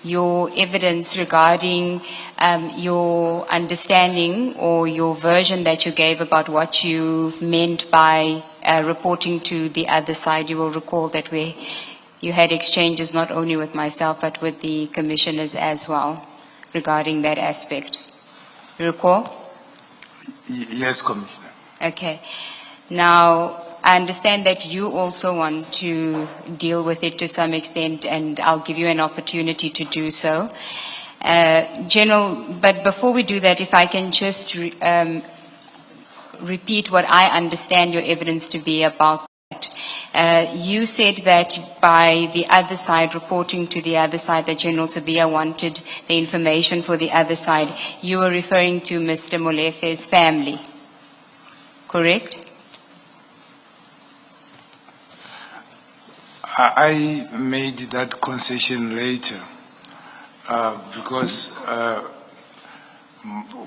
your evidence regarding your understanding or your version that you gave about what you meant by reporting to the other side. You will recall that you had exchanges not only with myself but with the commissioners as well regarding that aspect. You recall? Yes, Commissioner. Okay. Now, I understand that you also want to deal with it to some extent, and I'll give you an opportunity to do so. But before we do that, if I can just repeat what I understand your evidence to be about that. You said that by the other side, reporting to the other side, that General Sabia wanted the information for the other side. You were referring to Mr. Molefe's family, correct? I made that concession later because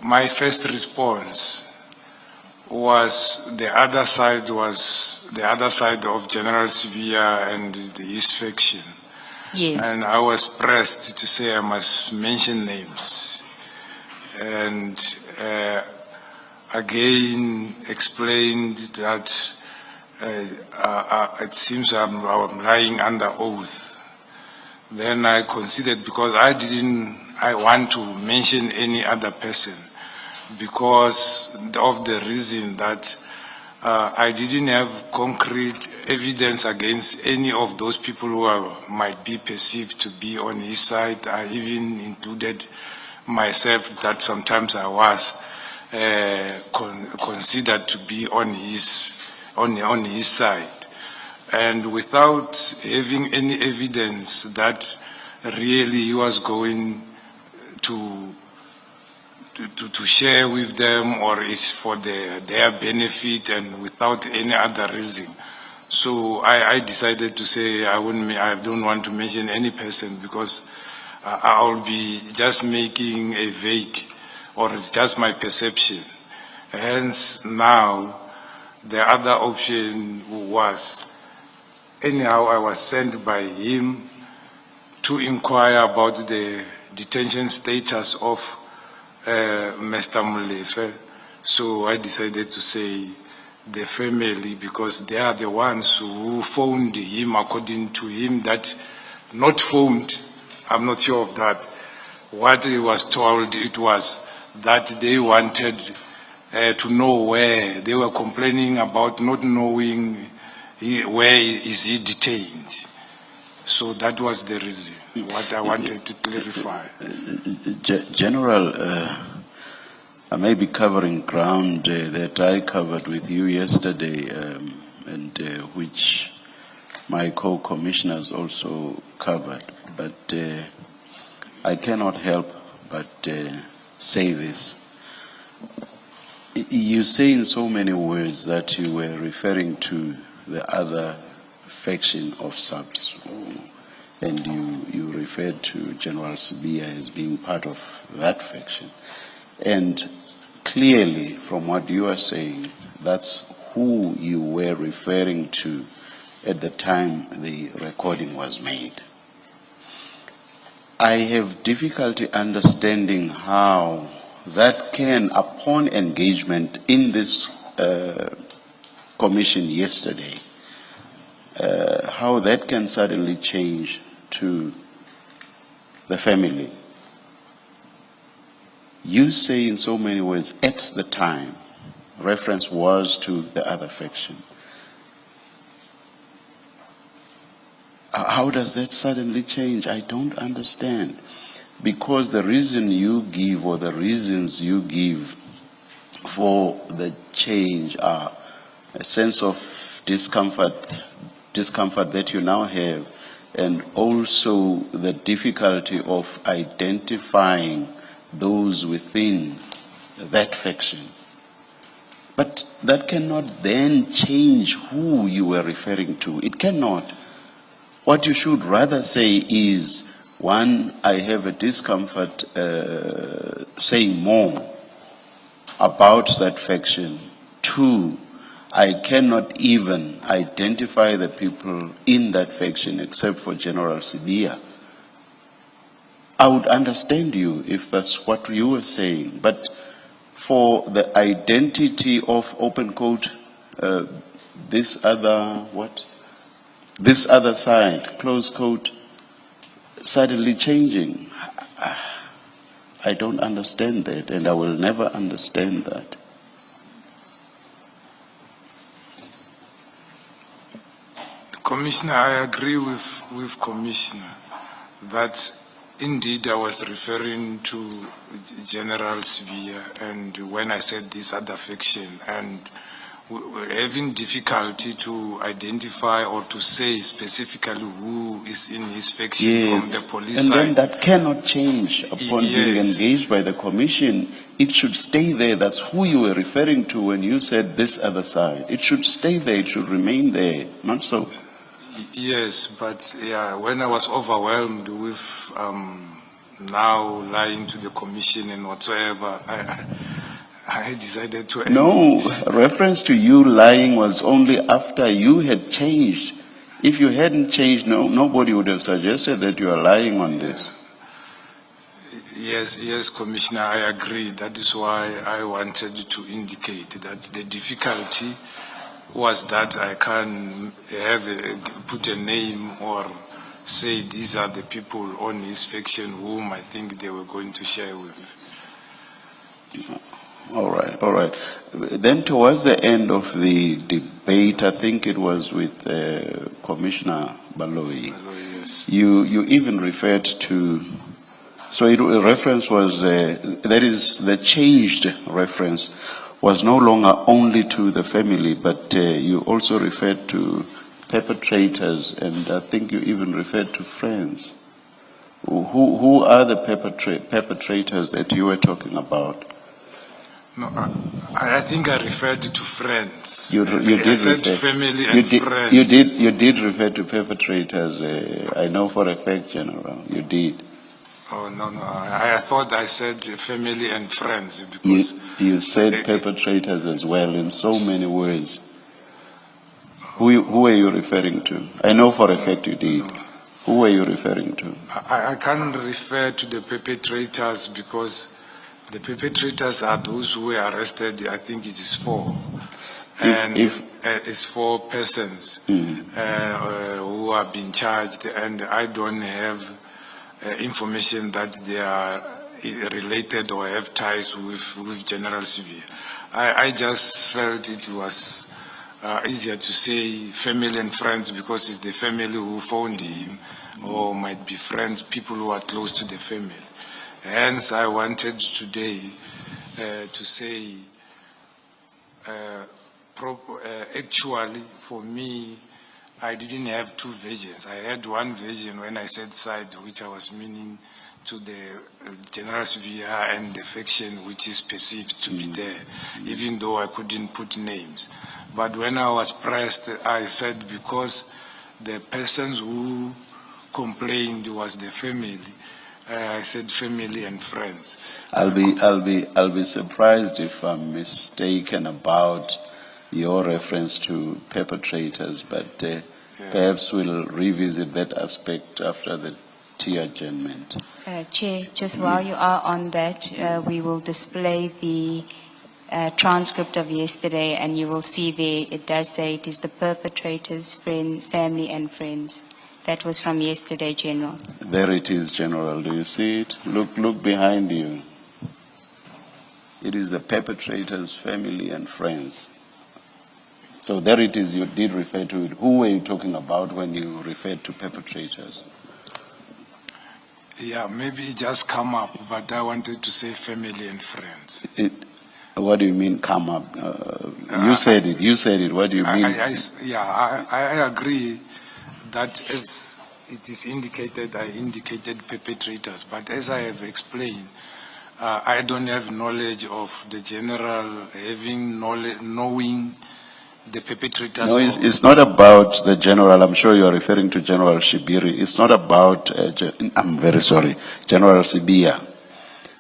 my first response was the other side of General Sabia and his faction. Yes. And I was pressed to say I must mention names. And again explained that it seems I'm lying under oath. Then I considered, because I want to mention any other person because of the reason that I didn't have concrete evidence against any of those people who might be perceived to be on his side. I even included myself that sometimes I was considered to be on his side, and without having any evidence that really he was going to share with them or is for their benefit, and without any other reason. So I decided to say I don't want to mention any person because I'll be just making a vague, or it's just my perception. Hence now, the other option was, anyhow, I was sent by him to inquire about the detention status of Mr. Molefe. So I decided to say the family, because they are the ones who phoned him, according to him, that not phoned, I'm not sure of that. What he was told, it was that they wanted to know where. They were complaining about not knowing where is he detained. So that was the reason, what I wanted to clarify. General, I may be covering ground that I covered with you yesterday, and which my co-commissioners also covered, but I cannot help but say this. You say in so many words that you were referring to the other faction of SAPS, and you referred to General Sabia as being part of that faction. And clearly, from what you are saying, that's who you were referring to at the time the recording was made. I have difficulty understanding how that can, upon engagement in this commission yesterday, how that can suddenly change to the family. You say in so many words, at the time, reference was to the other faction. How does that suddenly change? I don't understand. Because the reason you give, or the reasons you give for the change, are a sense of discomfort that you now have, and also the difficulty of identifying those within that faction. But that cannot then change who you were referring to. It cannot. What you should rather say is, one, I have a discomfort saying more about that faction. Two, I cannot even identify the people in that faction except for General Sabia. I would understand you if that's what you were saying, but for the identity of open quote, this other side, close quote, suddenly changing, I don't understand that, and I will never understand that. Commissioner, I agree with Commissioner that indeed I was referring to General Sibiya, and when I said this other faction, and having difficulty to identify or to say specifically who is in his faction from the police and side. then that cannot change upon being Yes. engaged by the commission. It should stay there. That's who you were referring to when you said this other side. It should stay there. It should remain there. Not so. Yes, but yeah, when I was overwhelmed with now lying to the commission and whatsoever, I decided to end. No, reference to you lying was only after you had changed. If you hadn't changed, nobody would have suggested that you are lying on this. Yes, Commissioner, I agree. That is why I wanted to indicate that the difficulty was that I can't put a name or say these are the people on his faction whom I think they were going to share with. All right. Then towards the end of the debate, I think it was with Commissioner Baloyi, Yes. you even referred to, so a reference was, that is the changed reference was no longer only to the family, but you also referred to perpetrators, and I think you even referred to friends. Who are the perpetrators that you were talking about? No, I think I referred to friends. You did I said refer, family and friends. You did refer to perpetrators. I know for a fact, General. You did. Oh no! I thought I said family and friends because you said perpetrators as well in so many words. Who are you referring to? I know for a fact you did. Who are you referring to? I can't refer to the perpetrators because the perpetrators are those who were arrested. I think it is 4. It's 4 persons who have been charged, and I don't have information that they are related or have ties with General Sibiya. I just felt it was easier to say family and friends because it's the family who found him, or might be friends, people who are close to the family. Hence, I wanted today to say, actually, for me, I didn't have 2 versions. I had one version when I said side, which I was meaning to the General Sibiya and the faction which is perceived to be there, even though I couldn't put names. But when I was pressed, I said because the persons who complained was the family, I said family and friends. I'll be surprised if I'm mistaken about your reference to perpetrators, but perhaps we'll revisit that aspect after the tea adjournment. Chair, just while you are on that, we will display the transcript of yesterday, and you will see there it does say it is the perpetrators, family and friends. That was from yesterday, General. There it is, General. Do you see it? Look behind you. It is the perpetrators, family and friends. So there it is, you did refer to it. Who were you talking about when you referred to perpetrators? Yeah, maybe it just come up, but I wanted to say family and friends. What do you mean come up? You said it. What do you mean? I agree that as it is indicated, I indicated perpetrators, but as I have explained, I don't have knowledge of the general knowing the perpetrators. No, it's not about the general. I'm sure you are referring to General Shibiri. It's not about, I'm very sorry, General Sibiya.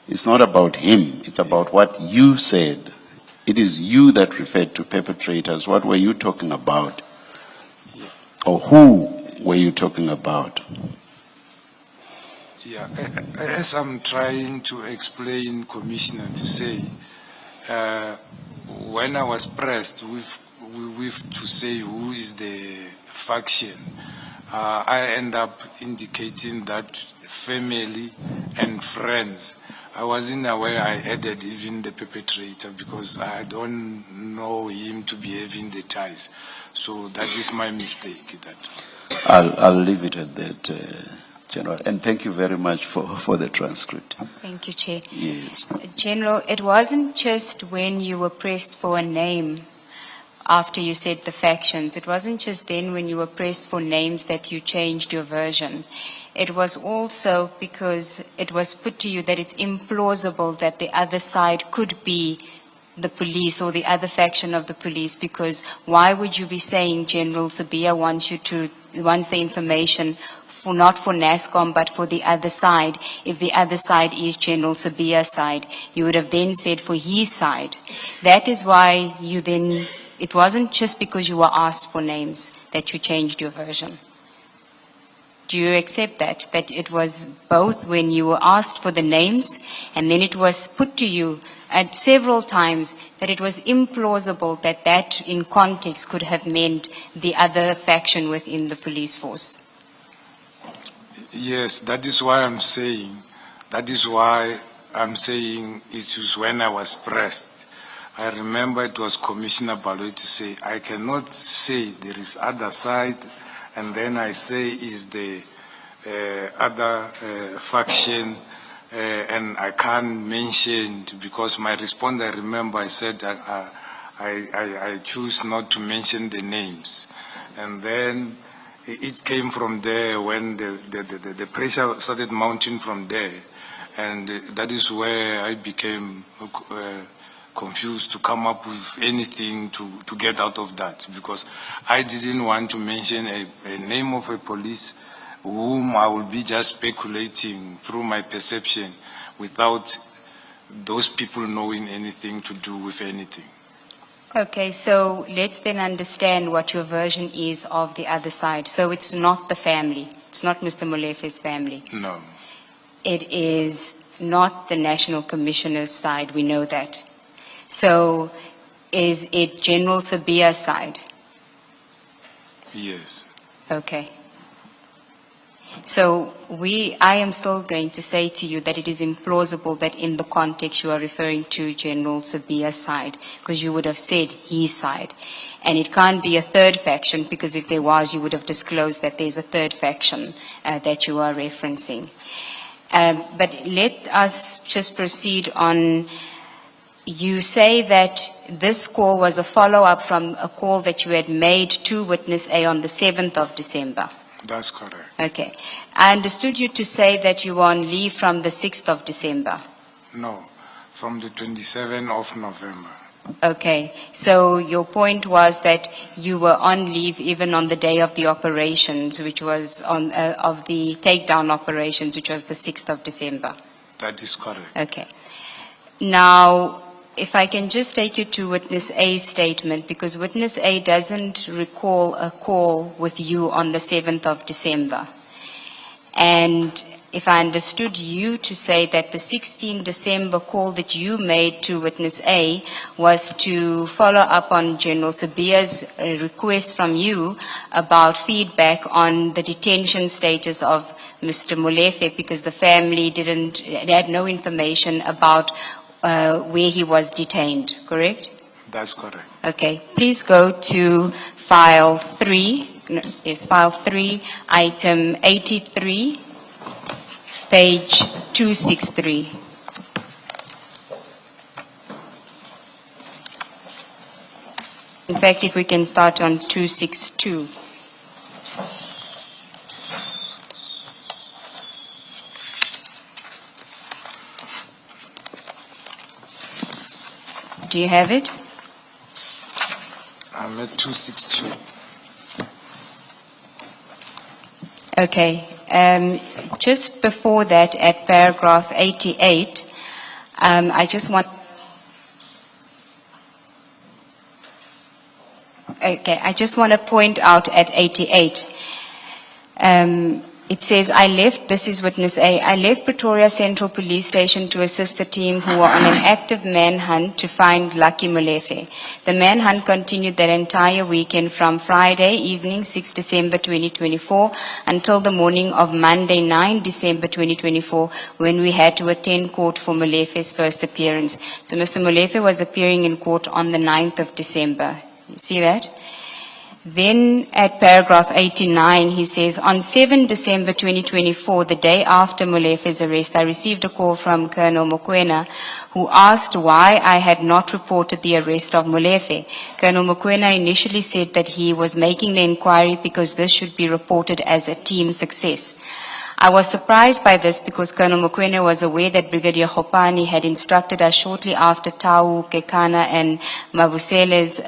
It's not about him. It's about what you said. It is you that referred to perpetrators. What were you talking about? Or who were you talking about? Yeah, as I'm trying to explain, Commissioner, to say, when I was pressed with to say who is the faction, I end up indicating that family and friends. I wasn't aware I added even the perpetrator because I don't know him to be having the ties. So that is my mistake. I'll leave it at that, General. And thank you very much for the transcript. Thank you, Chair. Yes. General, it wasn't just when you were pressed for a name after you said the factions. It wasn't just then when you were pressed for names that you changed your version. It was also because it was put to you that it's implausible that the other side could be the police or the other faction of the police, because why would you be saying General Sabia wants the information not for NASCOM but for the other side? If the other side is General Sabia's side, you would have then said for his side. That is why it wasn't just because you were asked for names that you changed your version. Do you accept that it was both when you were asked for the names and then it was put to you at several times that it was implausible that in context could have meant the other faction within the police force? Yes, that is why I'm saying it was when I was pressed. I remember it was Commissioner Baloyi to say, I cannot say there is other side, and then I say is the other faction, and I can't mention, because my response, I remember I said I choose not to mention the names. And then it came from there when the pressure started mounting from there, and that is where I became confused to come up with anything to get out of that, because I didn't want to mention a name of a police whom I will be just speculating through my perception without those people knowing anything to do with anything. Okay, so let's then understand what your version is of the other side. So it's not the family. It's not Mr. Molefe's family. No. It is not the National Commissioner's side. We know that. So is it General Sabia's side? Yes. Okay. So I am still going to say to you that it is implausible that in the context you are referring to General Sabia's side, because you would have said his side. And it can't be a third faction, because if there was, you would have disclosed that there's a third faction that you are referencing. But let us just proceed on. You say that this call was a follow-up from a call that you had made to Witness A on the 7th of December. That's correct. Okay. I understood you to say that you were on leave from the 6th of December. No, from the 27th of November. Okay. So your point was that you were on leave even on the day of the operations, which was of the takedown operations, which was the 6th of December. That is correct. Okay. Now, if I can just take you to Witness A's statement, because Witness A doesn't recall a call with you on the 7th of December. And if I understood you to say that the 16th December call that you made to Witness A was to follow up on General Sabia's request from you about feedback on the detention status of Mr. Molefe, because the family they had no information about where he was detained, correct? That's correct. Okay. Please go to file 3, file 3, item 83, page 263. In fact, if we can start on 262. Do you have it? I'm at 262. Okay. Just before that, at paragraph 88, I just want to point out at 88, It says, this is witness A, I left Pretoria Central Police Station to assist the team who were on an active manhunt to find Lucky Molefe. The manhunt continued that entire weekend from Friday evening, 6 December 2024, until the morning of Monday, 9 December 2024, when we had to attend court for Molefe's first appearance. So Mr. Molefe was appearing in court on the 9th of December. You see that? Then at paragraph 89, he says, on 7 December 2024, the day after Molefe's arrest, I received a call from Colonel Mokoena, who asked why I had not reported the arrest of Molefe. Colonel Mokoena initially said that he was making the inquiry because this should be reported as a team success. I was surprised by this because Colonel Mokoena was aware that Brigadier Hopani had instructed us shortly after Tau, Kekana and Mabusela's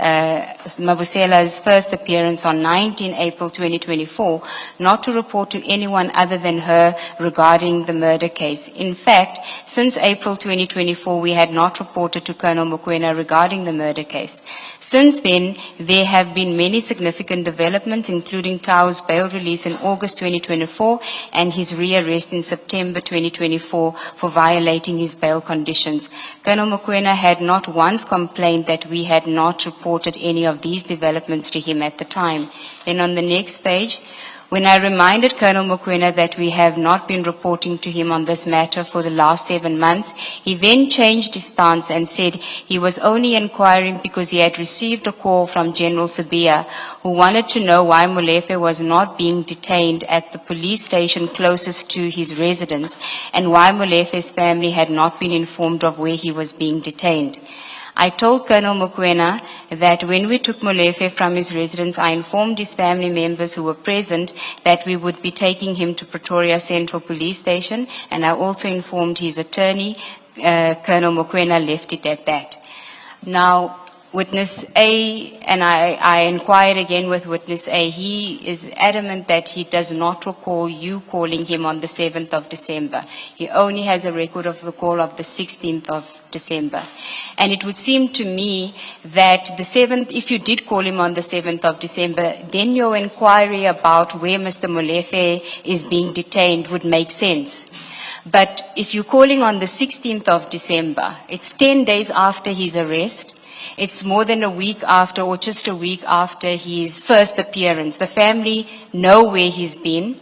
first appearance on 19 April 2024 not to report to anyone other than her regarding the murder case. In fact, since April 2024, we had not reported to Colonel Mokoena regarding the murder case. Since then, there have been many significant developments, including Tau's bail release in August 2024 and his rearrest in September 2024 for violating his bail conditions. Colonel Mokoena had not once complained that we had not reported any of these developments to him at the time. Then on the next page, when I reminded Colonel Mokoena that we have not been reporting to him on this matter for the last 7 months, he then changed his stance and said he was only inquiring because he had received a call from General Sabia, who wanted to know why Molefe was not being detained at the police station closest to his residence and why Molefe's family had not been informed of where he was being detained. I told Colonel Mokoena that when we took Molefe from his residence, I informed his family members who were present that we would be taking him to Pretoria Central Police Station, and I also informed his attorney. Colonel Mokoena left it at that. Now, Witness A, and I inquired again with Witness A, he is adamant that he does not recall you calling him on the 7th of December. He only has a record of the call of the 16th of December. And it would seem to me that the 7th, if you did call him on the 7th of December, then your inquiry about where Mr. Molefe is being detained would make sense. But if you're calling on the 16th of December, it's 10 days after his arrest. It's more than a week after, or just a week after his first appearance. The family know where he's been,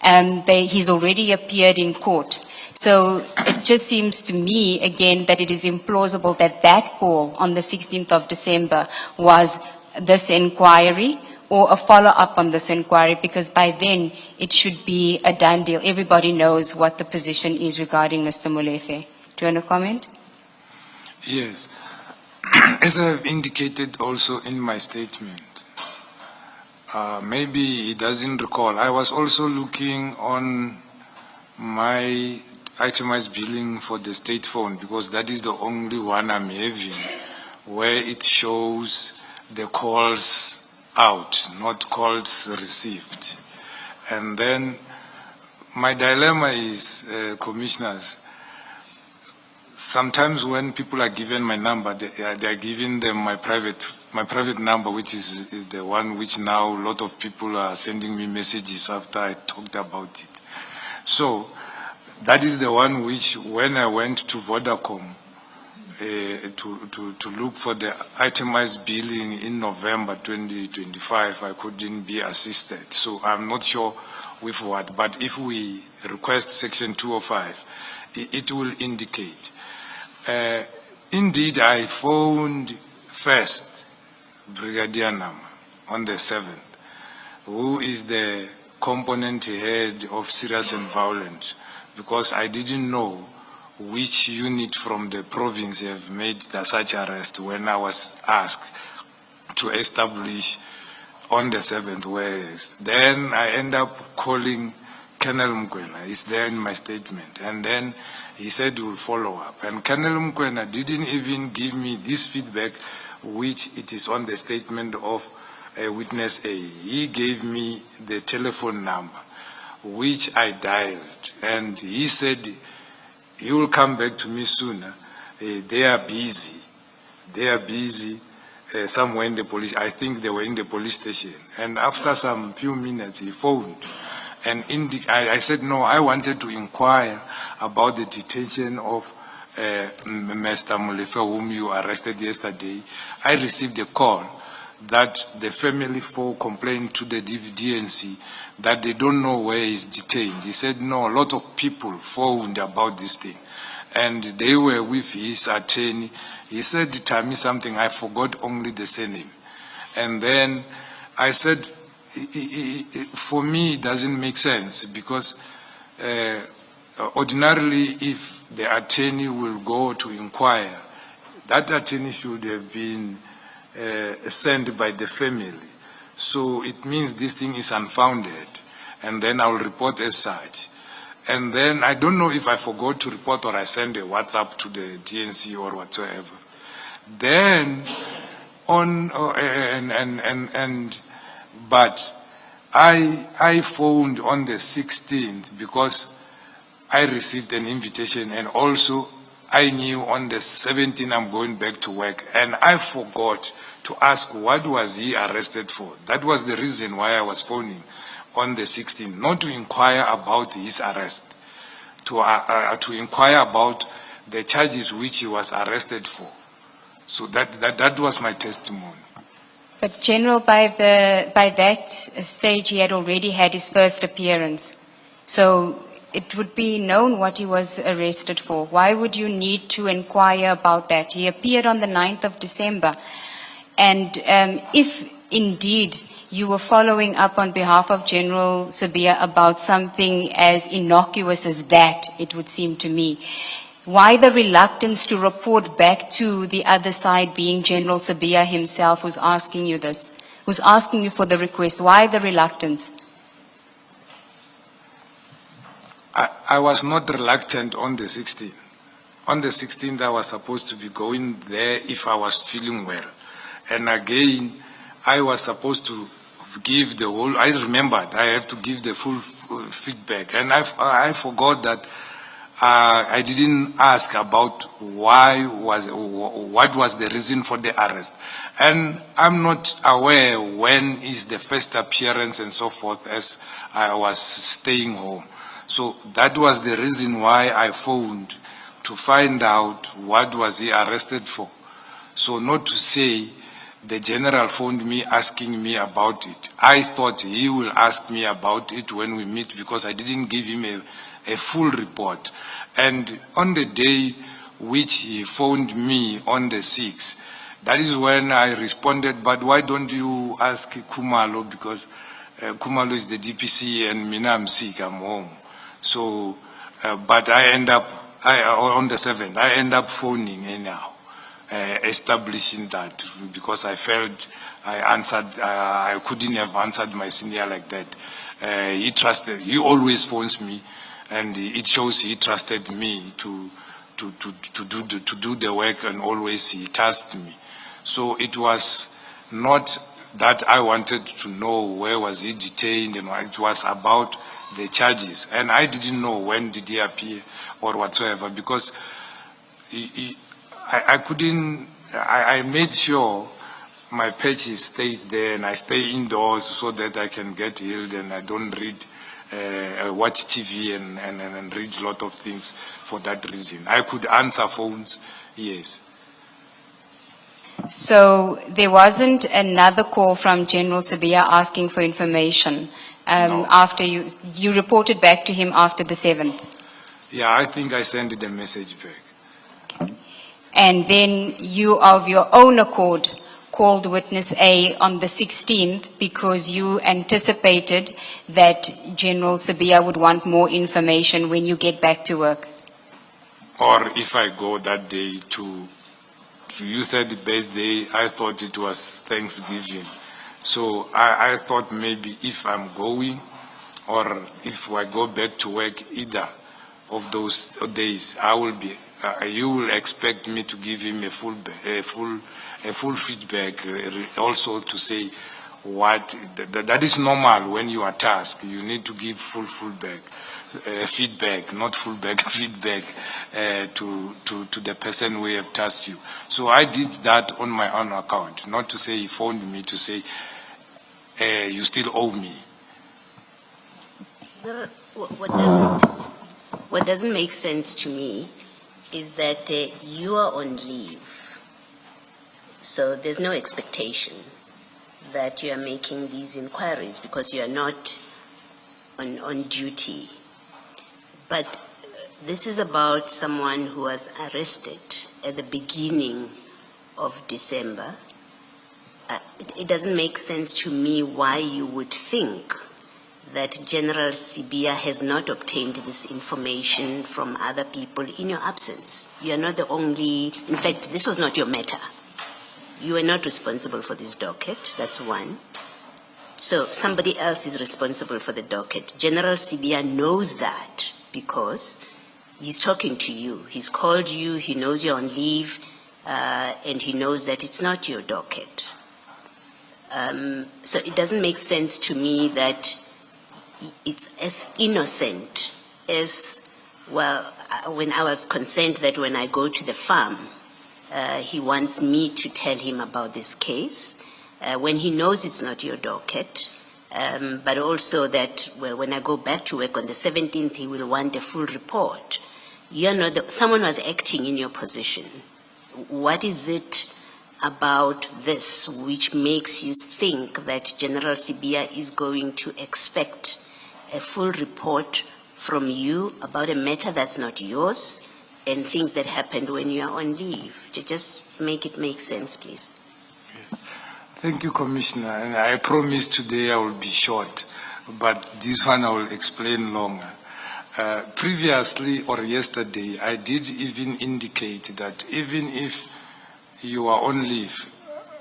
and he's already appeared in court. So it just seems to me, again, that it is implausible that that call on the 16th of December was this inquiry or a follow-up on this inquiry, because by then it should be a done deal. Everybody knows what the position is regarding Mr. Molefe. Do you want to comment? Yes. As I have indicated also in my statement, maybe he doesn't recall. I was also looking on my itemized billing for the state phone, because that is the only one I'm having where it shows the calls out, not calls received. And then my dilemma is, commissioners, sometimes when people are given my number, they are giving them my private number, which is the one which now a lot of people are sending me messages after I talked about it. So that is the one which, when I went to Vodacom to look for the itemized billing in November 2025, I couldn't be assisted. So I'm not sure with what, but if we request section 205, it will indicate. Indeed, I phoned first Brigadier Nama on the 7th, who is the component head of serious and violent, because I didn't know which unit from the province have made such arrest when I was asked to establish on the 7th where is. Then I end up calling Colonel Mokoena. It's there in my statement. And then he said he will follow up. And Colonel Mokoena didn't even give me this feedback, which it is on the statement of witness A. He gave me the telephone number, which I dialed. And he said, he will come back to me sooner. They are busy. They are busy somewhere in the police. I think they were in the police station. And after some few minutes, he phoned. And I said, no, I wanted to inquire about the detention of Mr. Molefe, whom you arrested yesterday. I received a call that the family complained to the DNC that they don't know where he's detained. He said, no, a lot of people phoned about this thing. And they were with his attorney. He said, tell me something, I forgot only the surname. And then I said, for me, it doesn't make sense because ordinarily, if the attorney will go to inquire, that attorney should have been sent by the family. So it means this thing is unfounded. And then I will report as such. And then I don't know if I forgot to report or I send a WhatsApp to the DNC or whatsoever. Then but I phoned on the 16th because I received an invitation, and also I knew on the 17th I'm going back to work, and I forgot to ask what was he arrested for. That was the reason why I was phoning on the 16th, not to inquire about his arrest, to inquire about the charges which he was arrested for. So that was my testimony. But General, by that stage, he had already had his first appearance. So it would be known what he was arrested for. Why would you need to inquire about that? He appeared on the 9th of December. And if indeed you were following up on behalf of General Sabia about something as innocuous as that, it would seem to me, why the reluctance to report back to the other side, being General Sabia himself who's asking you this, who's asking you for the request? Why the reluctance? I was not reluctant on the 16th. On the 16th, I was supposed to be going there if I was feeling well. And again, I was supposed to give the whole, I remembered I have to give the full feedback. And I forgot that I didn't ask about what was the reason for the arrest. And I'm not aware when is the first appearance and so forth, as I was staying home. So that was the reason why I phoned, to find out what was he arrested for. So not to say the general phoned me asking me about it. I thought he will ask me about it when we meet because I didn't give him a full report. And on the day which he phoned me on the 6th, that is when I responded, but why don't you ask Kumalo, because Kumalo is the DPC and Mina, I'm sick, I'm home. So, but I end up, on the 7th, I end up phoning anyhow, establishing that, because I felt I couldn't have answered my senior like that. He always phones me, and it shows he trusted me to do the work, and always he tasked me. So it was not that I wanted to know where was he detained, and it was about the charges. And I didn't know when did he appear or whatsoever, because I made sure my patches stays there and I stay indoors so that I can get healed, and I don't watch TV and read a lot of things for that reason. I could answer phones, yes. So there wasn't another call from General Sabia asking for information No. after you reported back to him after the 7th? Yeah, I think I sent the message back. And then you, of your own accord, called witness A on the 16th because you anticipated that General Sabia would want more information when you get back to work. Or if I go that day to you said the birthday, I thought it was Thanksgiving. So I thought maybe if I'm going or if I go back to work, either of those days, I will be, you will expect me to give him a full feedback, also to say what, that is normal when you are tasked. You need to give full feedback, not feedback to the person who have tasked you. So I did that on my own account, not to say he phoned me to say, you still owe me. What doesn't make sense to me is that you are on leave, so there's no expectation that you are making these inquiries because you are not on duty. But this is about someone who was arrested at the beginning of December. It doesn't make sense to me why you would think that General Sibia has not obtained this information from other people in your absence. You are not the only, in fact, this was not your matter. You were not responsible for this docket, that's one. So somebody else is responsible for the docket. General Sibia knows that because he's talking to you. He's called you, he knows you're on leave, and he knows that it's not your docket. So it doesn't make sense to me that it's as innocent as, well, when I was concerned that when I go to the farm, he wants me to tell him about this case, when he knows it's not your docket, but also that, well, when I go back to work on the 17th, he will want a full report. You're not someone was acting in your position. What is it about this which makes you think that General Sibia is going to expect a full report from you about a matter that's not yours and things that happened when you are on leave? To just make it make sense, please. Thank you, Commissioner. And I promise today I will be short, but this one I will explain longer. Previously or yesterday, I did even indicate that even if you are on leave,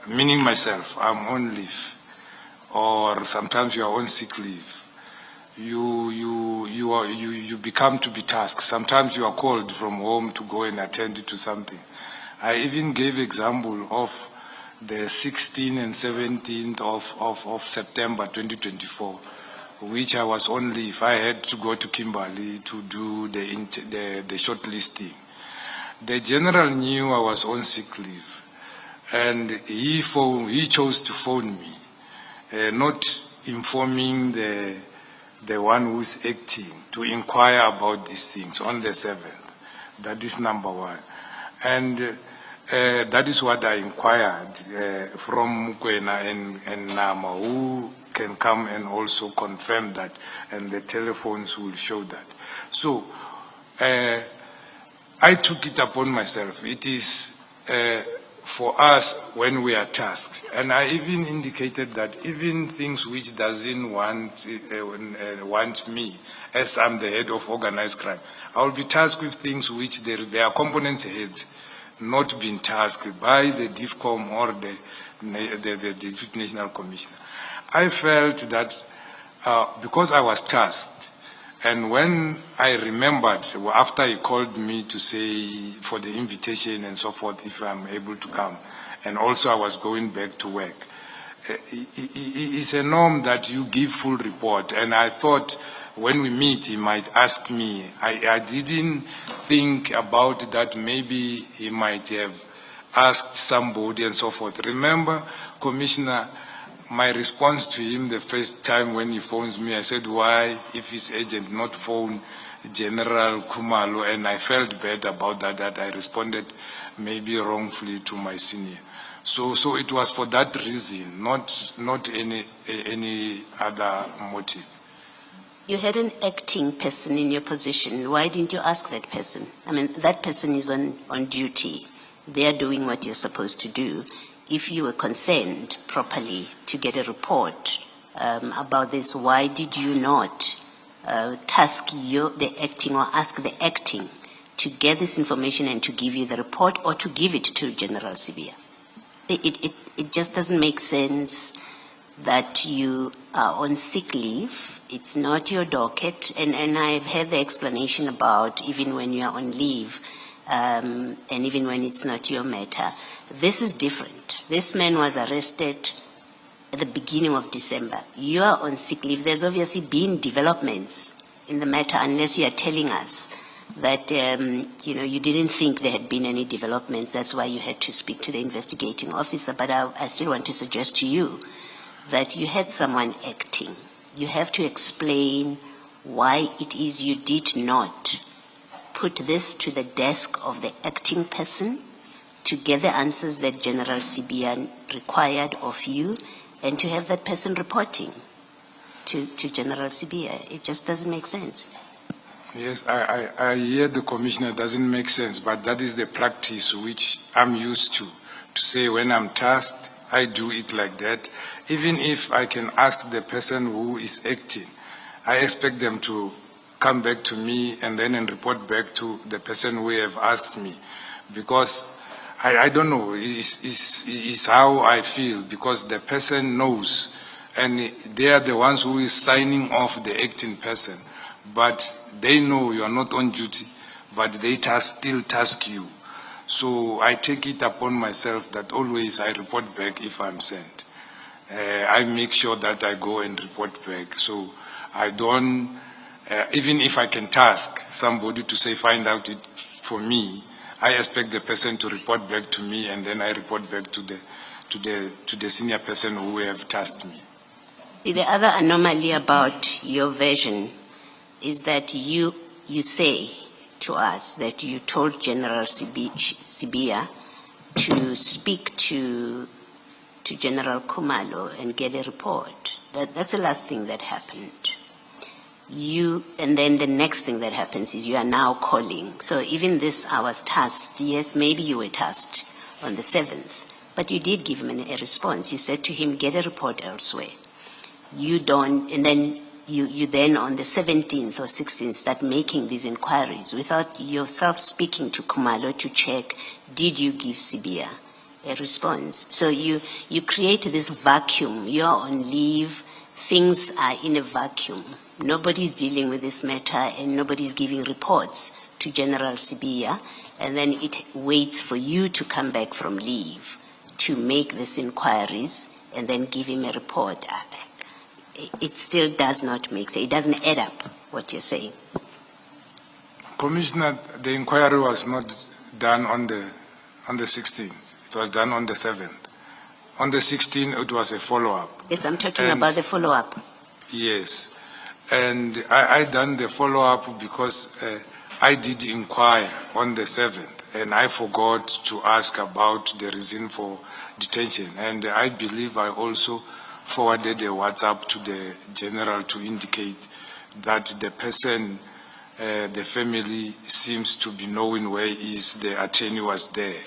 meaning myself, I'm on leave, or sometimes you are on sick leave, you become to be tasked. Sometimes you are called from home to go and attend to something. I even gave example of the 16th and 17th of September 2024, which I was on leave. I had to go to Kimberley to do the shortlisting. The general knew I was on sick leave, and he chose to phone me, not informing the one who's acting, to inquire about these things on the 7th. That is number one. And that is what I inquired from Mukwena and Nama, who can come and also confirm that, and the telephones will show that. So I took it upon myself. It is for us when we are tasked. And I even indicated that even things which doesn't want me, as I'm the head of organized crime, I will be tasked with things which there are components heads not been tasked by the DIFCOM or the Deputy National Commissioner. I felt that because I was tasked, and when I remembered, after he called me to say for the invitation and so forth, if I'm able to come, and also I was going back to work, it's a norm that you give full report, and I thought when we meet, he might ask me. I didn't think about that. Maybe he might have asked somebody and so forth. Remember, Commissioner, my response to him the first time when he phones me, I said, why, if his agent not phone General Kumalo, and I felt bad about that I responded maybe wrongfully to my senior. So it was for that reason, not any other motive. You had an acting person in your position. Why didn't you ask that person? I mean, that person is on duty. They are doing what you're supposed to do. If you were concerned properly to get a report about this, why did you not task the acting or ask the acting to get this information and to give you the report or to give it to General Sibia? It just doesn't make sense that you are on sick leave. It's not your docket, and I've heard the explanation about even when you are on leave, and even when it's not your matter. This is different. This man was arrested at the beginning of December. You are on sick leave. There's obviously been developments in the matter, unless you are telling us that you didn't think there had been any developments. That's why you had to speak to the investigating officer. But I still want to suggest to you that you had someone acting. You have to explain why it is you did not put this to the desk of the acting person to get the answers that General Sibia required of you and to have that person reporting to General Sibia. It just doesn't make sense. Yes, I hear the commissioner doesn't make sense, but that is the practice which I'm used to say when I'm tasked, I do it like that. Even if I can ask the person who is acting, I expect them to come back to me and then report back to the person who have asked me. Because I don't know, it's how I feel, because the person knows and they are the ones who is signing off the acting person. But they know you are not on duty, but they still task you. So I take it upon myself that always I report back if I'm sent. I make sure that I go and report back. So I don't, even if I can task somebody to say find out it for me, I expect the person to report back to me, and then I report back to the senior person who have tasked me. See, the other anomaly about your version is that you say to us that you told General Sibia to speak to General Kumalo and get a report. That's the last thing that happened. And then the next thing that happens is you are now calling. So even this, I was tasked. Yes, maybe you were tasked on the 7th, but you did give him a response. You said to him, get a report elsewhere. You don't, and then you then on the 17th or 16th start making these inquiries without yourself speaking to Kumalo to check, did you give Sibia a response? So you create this vacuum. You're on leave. Things are in a vacuum. Nobody's dealing with this matter and nobody's giving reports to General Sibia, and then it waits for you to come back from leave to make these inquiries and then give him a report. It still does not make sense. It doesn't add up, what you're saying. Commissioner, the inquiry was not done on the 16th. It was done on the 7th. On the 16th, it was a follow-up. Yes, I'm talking about the follow-up. Yes. And I done the follow-up because I did inquire on the 7th, and I forgot to ask about the reason for detention. And I believe I also forwarded a WhatsApp to the general to indicate that the person, the family seems to be knowing where the attorney was there.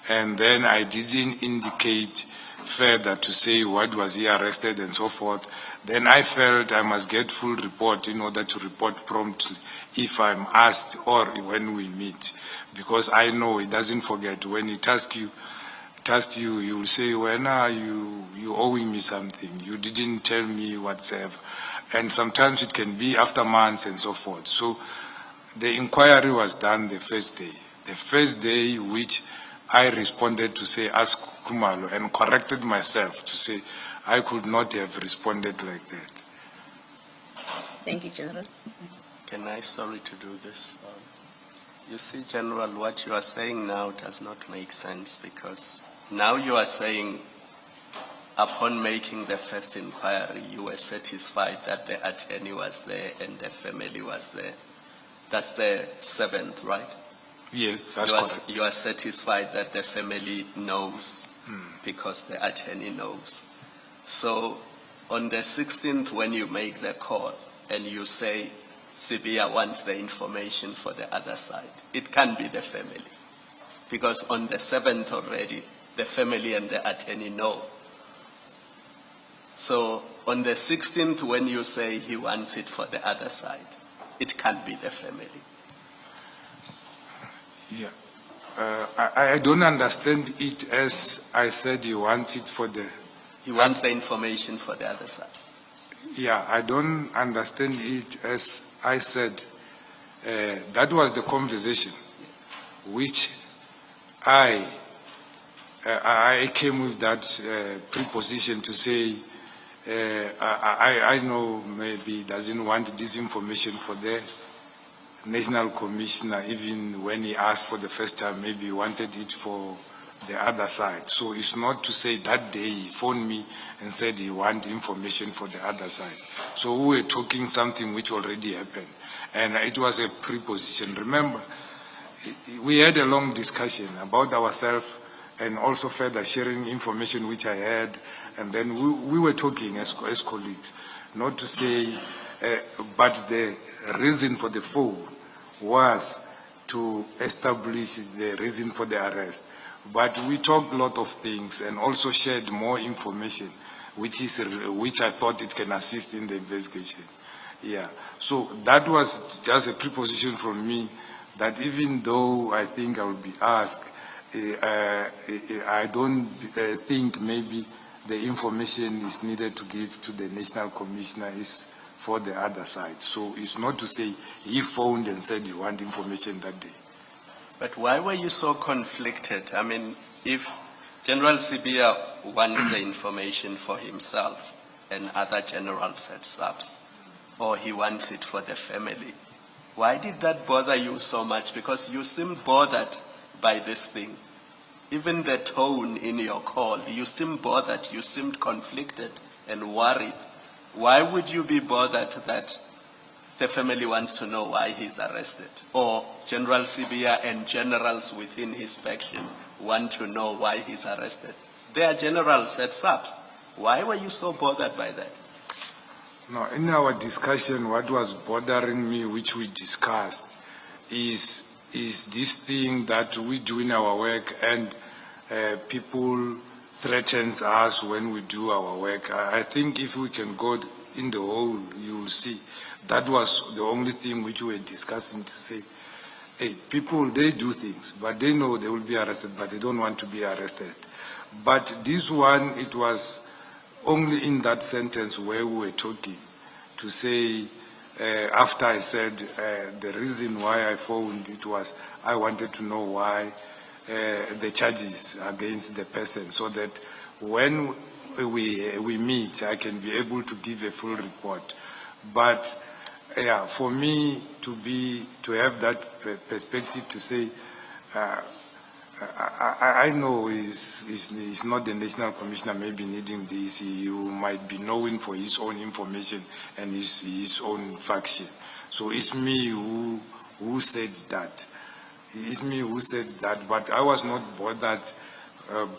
And then I didn't indicate further to say what was he arrested and so forth. Then I felt I must get full report in order to report promptly if I'm asked or when we meet. Because I know he doesn't forget. When he tasks you, you will say, when are you owing me something? You didn't tell me whatsoever. And sometimes it can be after months and so forth. So the inquiry was done the first day. The first day which I responded to say, ask Kumalo, and corrected myself to say, I could not have responded like that. Thank you, General. Can I, sorry to do this? You see, General, what you are saying now does not make sense, because now you are saying upon making the first inquiry, you were satisfied that the attorney was there and the family was there. That's the 7th, right? Yes, that's correct. You are satisfied that the family knows because the attorney knows. So on the 16th, when you make the call and you say Sibia wants the information for the other side, it can be the family. Because on the 7th already, the family and the attorney know. So on the 16th, when you say he wants it for the other side, it can be the family. Yeah. I don't understand it as I said he wants it for the... He wants the information for the other side. Yeah, I don't understand it as I said. That was the conversation which I came with that preposition to say, I know maybe he doesn't want this information for the National Commissioner, even when he asked for the first time, maybe he wanted it for the other side. So it's not to say that day he phoned me and said he want information for the other side. So we were talking something which already happened. And it was a preposition. Remember, we had a long discussion about ourselves and also further sharing information which I had. And then we were talking as colleagues, not to say, but the reason for the phone was to establish the reason for the arrest. But we talked a lot of things and also shared more information, which I thought it can assist in the investigation. Yeah. So that was just a preposition from me that even though I think I will be asked, I don't think maybe the information is needed to give to the National Commissioner is for the other side. So it's not to say he phoned and said you want information that day. But why were you so conflicted? I mean, if General Sibia wants the information for himself and other generals at SAPS, or he wants it for the family, why did that bother you so much? Because you seemed bothered by this thing. Even the tone in your call, you seemed bothered, you seemed conflicted and worried. Why would you be bothered that the family wants to know why he's arrested? Or General Sibia and generals within his faction want to know why he's arrested? They are generals at SAPS. Why were you so bothered by that? No, in our discussion, what was bothering me, which we discussed, is this thing that we do in our work and people threatens us when we do our work. I think if we can go in the whole, you will see that was the only thing which we were discussing, to say, hey, people, they do things, but they know they will be arrested, but they don't want to be arrested. But this one, it was only in that sentence where we were talking to say, after I said the reason why I phoned, it was I wanted to know why the charges against the person, so that when we meet, I can be able to give a full report. But yeah, for me to have that perspective to say, I know he's not the National Commissioner maybe needing this. He might be knowing for his own information and his own faction. So it's me who said that. It's me who said that, but I was not bothered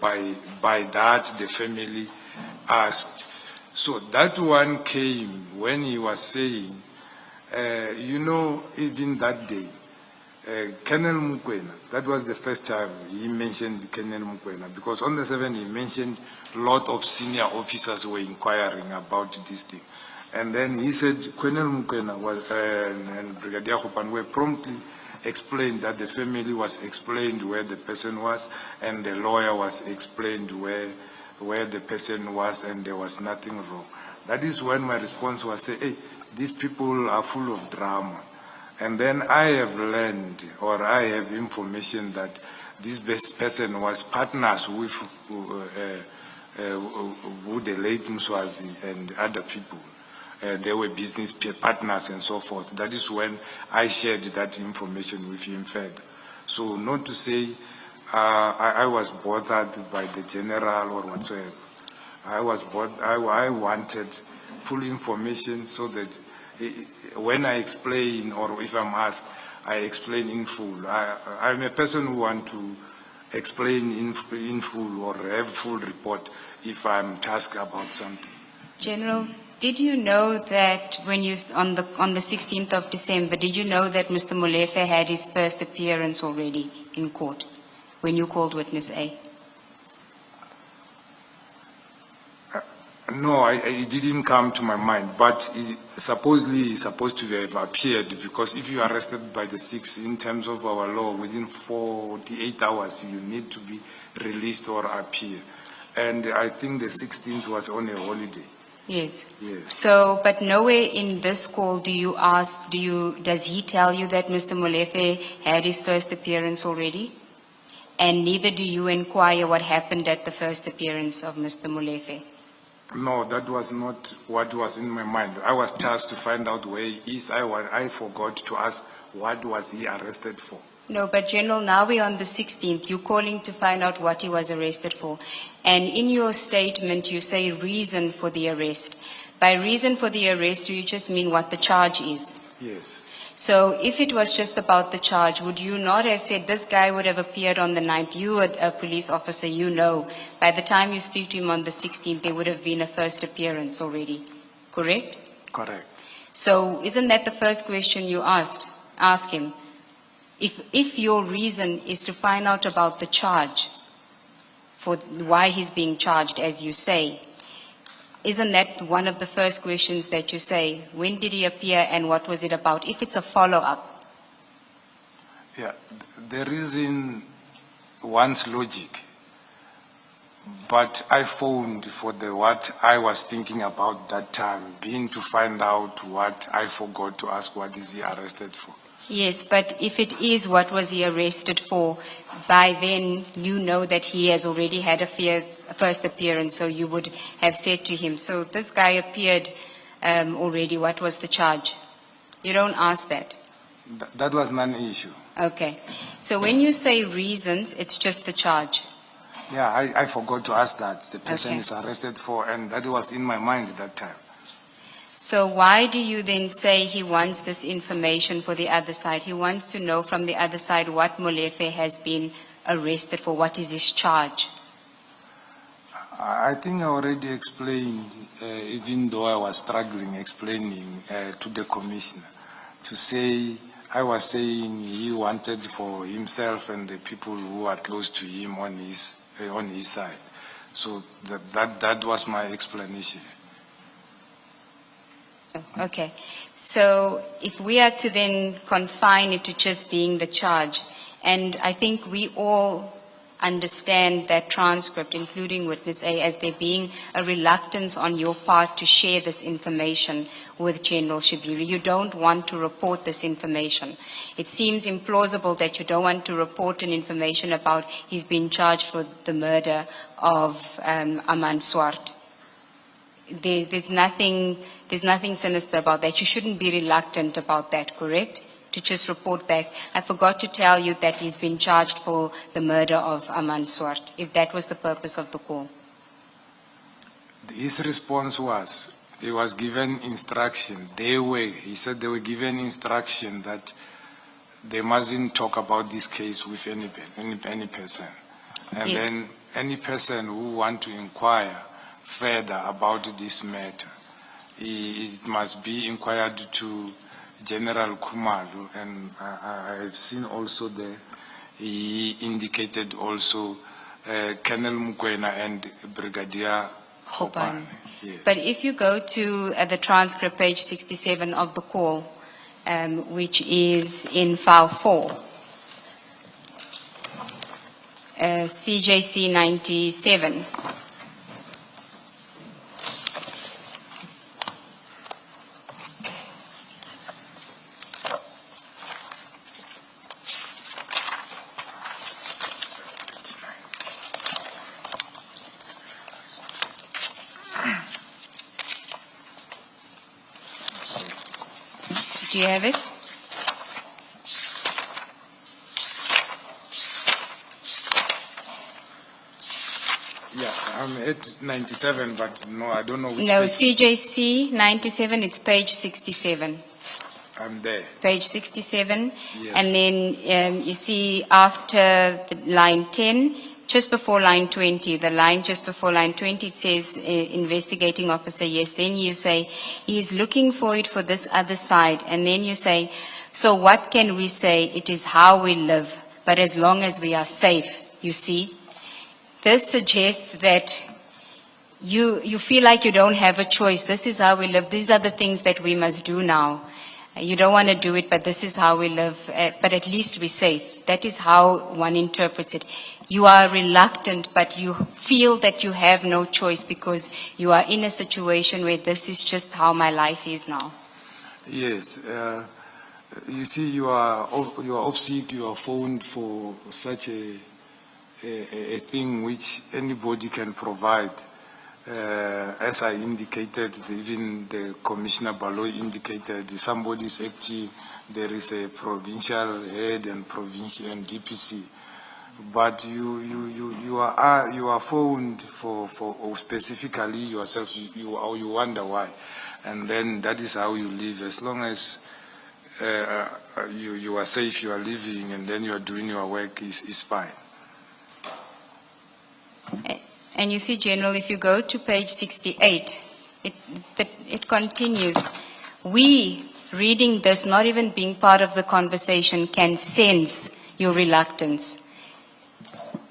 by that. The family asked. So that one came when he was saying, even that day, Colonel Mukwena, that was the first time he mentioned Colonel Mukwena, because on the 7th he mentioned a lot of senior officers were inquiring about this thing. And then he said Colonel Mukwena and Brigadier Hopan were promptly explained that the family was explained where the person was, and the lawyer was explained where the person was, and there was nothing wrong. That is when my response was, say, hey, these people are full of drama. And then I have learned, or I have information that this person was partners with the late Mswazi and other people. They were business partners and so forth. That is when I shared that information with him further. So not to say I was bothered by the general or whatsoever. I wanted full information so that when I explain, or if I'm asked, I explain in full. I'm a person who wants to explain in full or have full report if I'm tasked about something. General, did you know that when you on the 16th of December, did you know that Mr. Molefe had his first appearance already in court when you called witness A? No, it didn't come to my mind, but supposedly he's supposed to have appeared, because if you are arrested by the 6th, in terms of our law, within 48 hours, you need to be released or appear. And I think the 16th was on a holiday. Yes. Yes. So, but nowhere in this call does he tell you that Mr. Molefe had his first appearance already? And neither do you inquire what happened at the first appearance of Mr. Molefe? No, that was not what was in my mind. I was tasked to find out where he is. I forgot to ask what was he arrested for. No, but General, now we're on the 16th. You're calling to find out what he was arrested for. And in your statement, you say reason for the arrest. By reason for the arrest, do you just mean what the charge is? Yes. So if it was just about the charge, would you not have said this guy would have appeared on the 9th? You are a police officer, you know. By the time you speak to him on the 16th, there would have been a first appearance already. Correct? Correct. So isn't that the first question you ask him? If your reason is to find out about the charge, for why he's being charged, as you say, isn't that one of the first questions that you say? When did he appear and what was it about? If it's a follow-up. Yeah, the reason wants logic, but I phoned for what I was thinking about that time, being to find out what I forgot to ask, what is he arrested for? Yes, but if it is what was he arrested for, by then you know that he has already had a first appearance, so you would have said to him, so this guy appeared already, what was the charge? You don't ask that. That was non-issue. Okay. So when you say reasons, it's just the charge. Yeah, I forgot to ask that. The person Okay. is arrested for, and that was in my mind at that time. So why do you then say he wants this information for the other side? He wants to know from the other side what Molefe has been arrested for. What is his charge? I think I already explained, even though I was struggling explaining to the commissioner, to say, I was saying he wanted for himself and the people who are close to him on his side. So that was my explanation. Okay. So if we are to then confine it to just being the charge, and I think we all understand that transcript, including witness A, as there being a reluctance on your part to share this information with General Shibiri. You don't want to report this information. It seems implausible that you don't want to report an information about he's been charged for the murder of Aman Swart. There's nothing sinister about that. You shouldn't be reluctant about that, correct? To just report back. I forgot to tell you that he's been charged for the murder of Aman Swart, if that was the purpose of the call. His response was, he was given instruction. He said they were given instruction that they mustn't talk about this case with any person. And Yeah. then any person who want to inquire further about this matter, it must be inquired to General Khumalo, and I've seen also he indicated also Colonel Mukwena and Brigadier Hopane. Yes. But if you go to the transcript, page 67 of the call, which is in file 4, CJC 97. Do you have it? Yeah, I'm at 97, but no, I don't know which No, page. CJC 97, it's page 67. I'm there. Page 67. Yes. And then you see after the line 10, just before line 20, the line just before line 20, it says investigating officer, yes. Then you say, he's looking for it for this other side. And then you say, so what can we say? It is how we live, but as long as we are safe, you see. This suggests that you feel like you don't have a choice. This is how we live. These are the things that we must do now. You don't want to do it, but this is how we live. But at least we're safe. That is how one interprets it. You are reluctant, but you feel that you have no choice because you are in a situation where this is just how my life is now. Yes. You see, you are off sick, you are phoned for such a thing which anybody can provide. As I indicated, even the Commissioner Baloy indicated, somebody is acting there is a provincial head and provincial and DPC. But you are phoned for or specifically yourself. You wonder why, and then that is how you live. As long as you are safe, you are living, and then you are doing your work is fine. And you see, General, if you go to page 68, it continues. We, reading this, not even being part of the conversation, can sense your reluctance.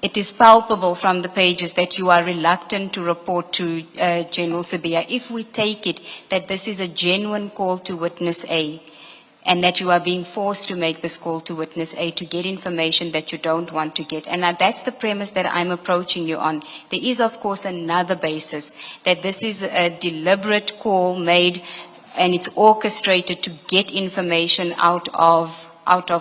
It is palpable from the pages that you are reluctant to report to General Sibiya. If we take it that this is a genuine call to witness A, and that you are being forced to make this call to witness A to get information that you don't want to get. And that's the premise that I'm approaching you on. There is, of course, another basis, that this is a deliberate call made and it's orchestrated to get information out of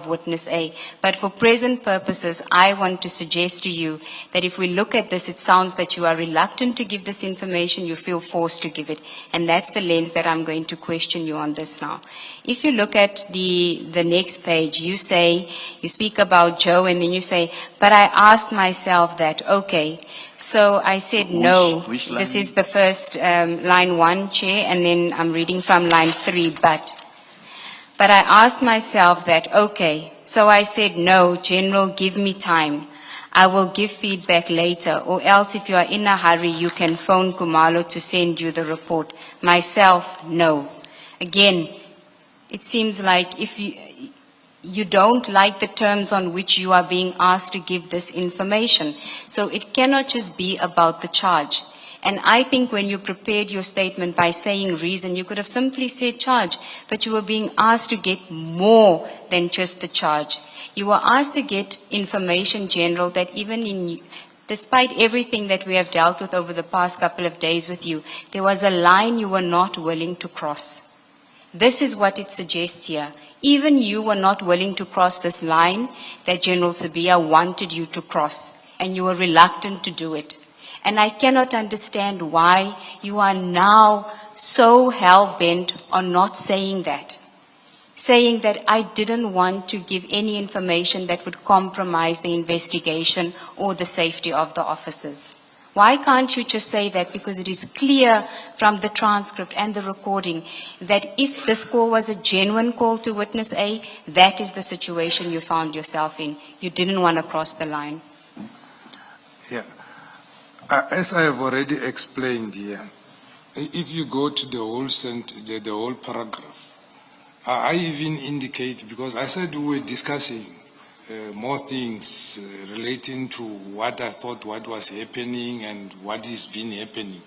witness A. But for present purposes, I want to suggest to you that if we look at this, it sounds that you are reluctant to give this information, you feel forced to give it. And that's the lens that I'm going to question you on this now. If you look at the next page, you speak about Joe, and then you say, but I asked myself that, okay. So I said no. Which line? This is the first line 1, Chair, and then I'm reading from line 3, But I asked myself that, okay, so I said, no, General, give me time. I will give feedback later, or else if you are in a hurry, you can phone Kumalo to send you the report. Myself, no. Again, it seems like if you don't like the terms on which you are being asked to give this information. So it cannot just be about the charge. And I think when you prepared your statement by saying reason, you could have simply said charge, but you were being asked to get more than just the charge. You were asked to get information, General, that despite everything that we have dealt with over the past couple of days with you, there was a line you were not willing to cross. This is what it suggests here. Even you were not willing to cross this line that General Sibiya wanted you to cross, and you were reluctant to do it. And I cannot understand why you are now so hell-bent on not saying that. Saying that I didn't want to give any information that would compromise the investigation or the safety of the officers. Why can't you just say that? Because it is clear from the transcript and the recording that if this call was a genuine call to witness A, that is the situation you found yourself in. You didn't want to cross the line. Yeah. As I have already explained here, if you go to the whole paragraph, I even indicate, because I said we were discussing more things relating to what I thought what was happening and what is been happening.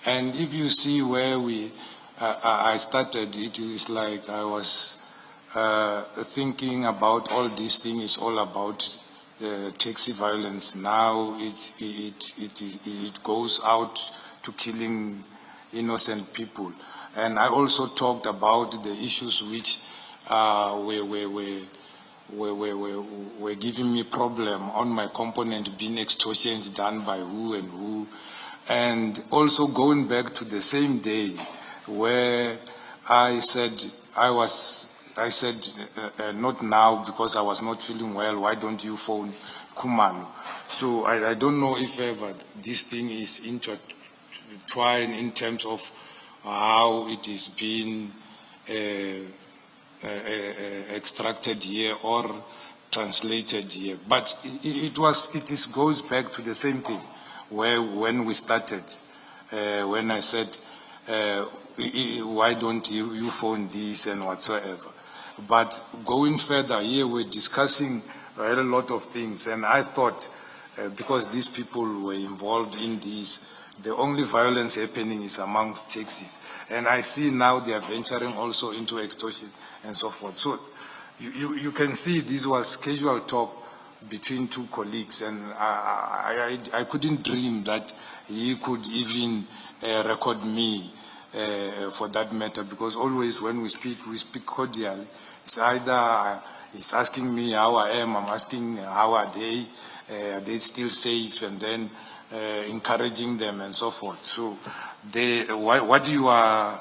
And if you see where I started, it is like I was thinking about all these things is all about taxi violence. Now it goes out to killing innocent people. And I also talked about the issues which were giving me problem on my component, being extortions done by who and who. And also going back to the same day where I said not now because I was not feeling well, why don't you phone Kumalo? So I don't know if ever this thing is intertwined in terms of how it is being extracted here or translated here. But it goes back to the same thing when we started, when I said, why don't you phone this and whatsoever. But going further here, we're discussing a lot of things, and I thought, because these people were involved in this, the only violence happening is amongst taxis. And I see now they are venturing also into extortion and so forth. So you can see this was casual talk between two colleagues, and I couldn't dream that he could even record me for that matter, because always when we speak cordially. It's either he's asking me how I am, I'm asking how are they still safe, and then encouraging them and so forth. So what you are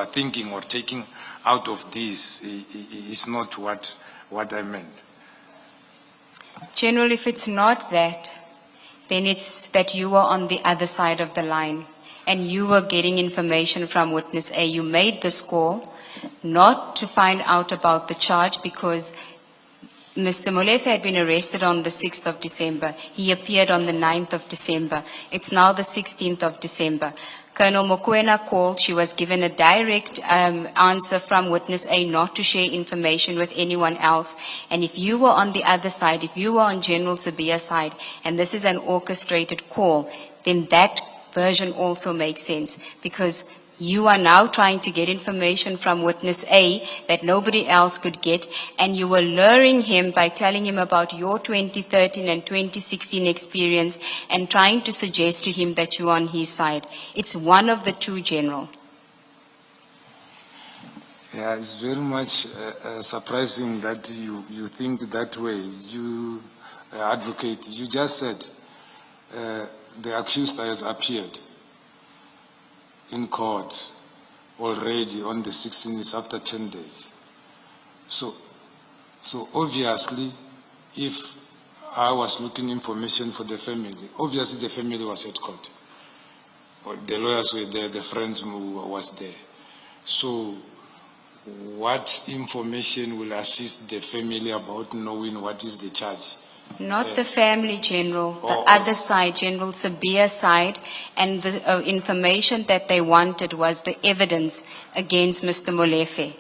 thinking or taking out of this is not what I meant. General, if it's not that, then it's that you were on the other side of the line and you were getting information from witness A. You made this call not to find out about the charge because Mr. Molefe had been arrested on the 6th of December. He appeared on the 9th of December. It's now the 16th of December. Colonel Mokoena called. She was given a direct answer from witness A not to share information with anyone else. And if you were on the other side, if you were on General Sibia's side, and this is an orchestrated call, then that version also makes sense because you are now trying to get information from witness A that nobody else could get, and you were luring him by telling him about your 2013 and 2016 experience and trying to suggest to him that you're on his side. It's one of the two, General. Yeah, it's very much surprising that you think that way. You, advocate, you just said the accused has appeared in court already on the 16th after 10 days. So obviously, if I was looking information for the family, obviously the family was at court. Or the lawyers were there, the friends who was there. So what information will assist the family about knowing what is the charge? Not the family, General, the other side, General Sibia's side, and the information that they wanted was the evidence against Mr. Molefe.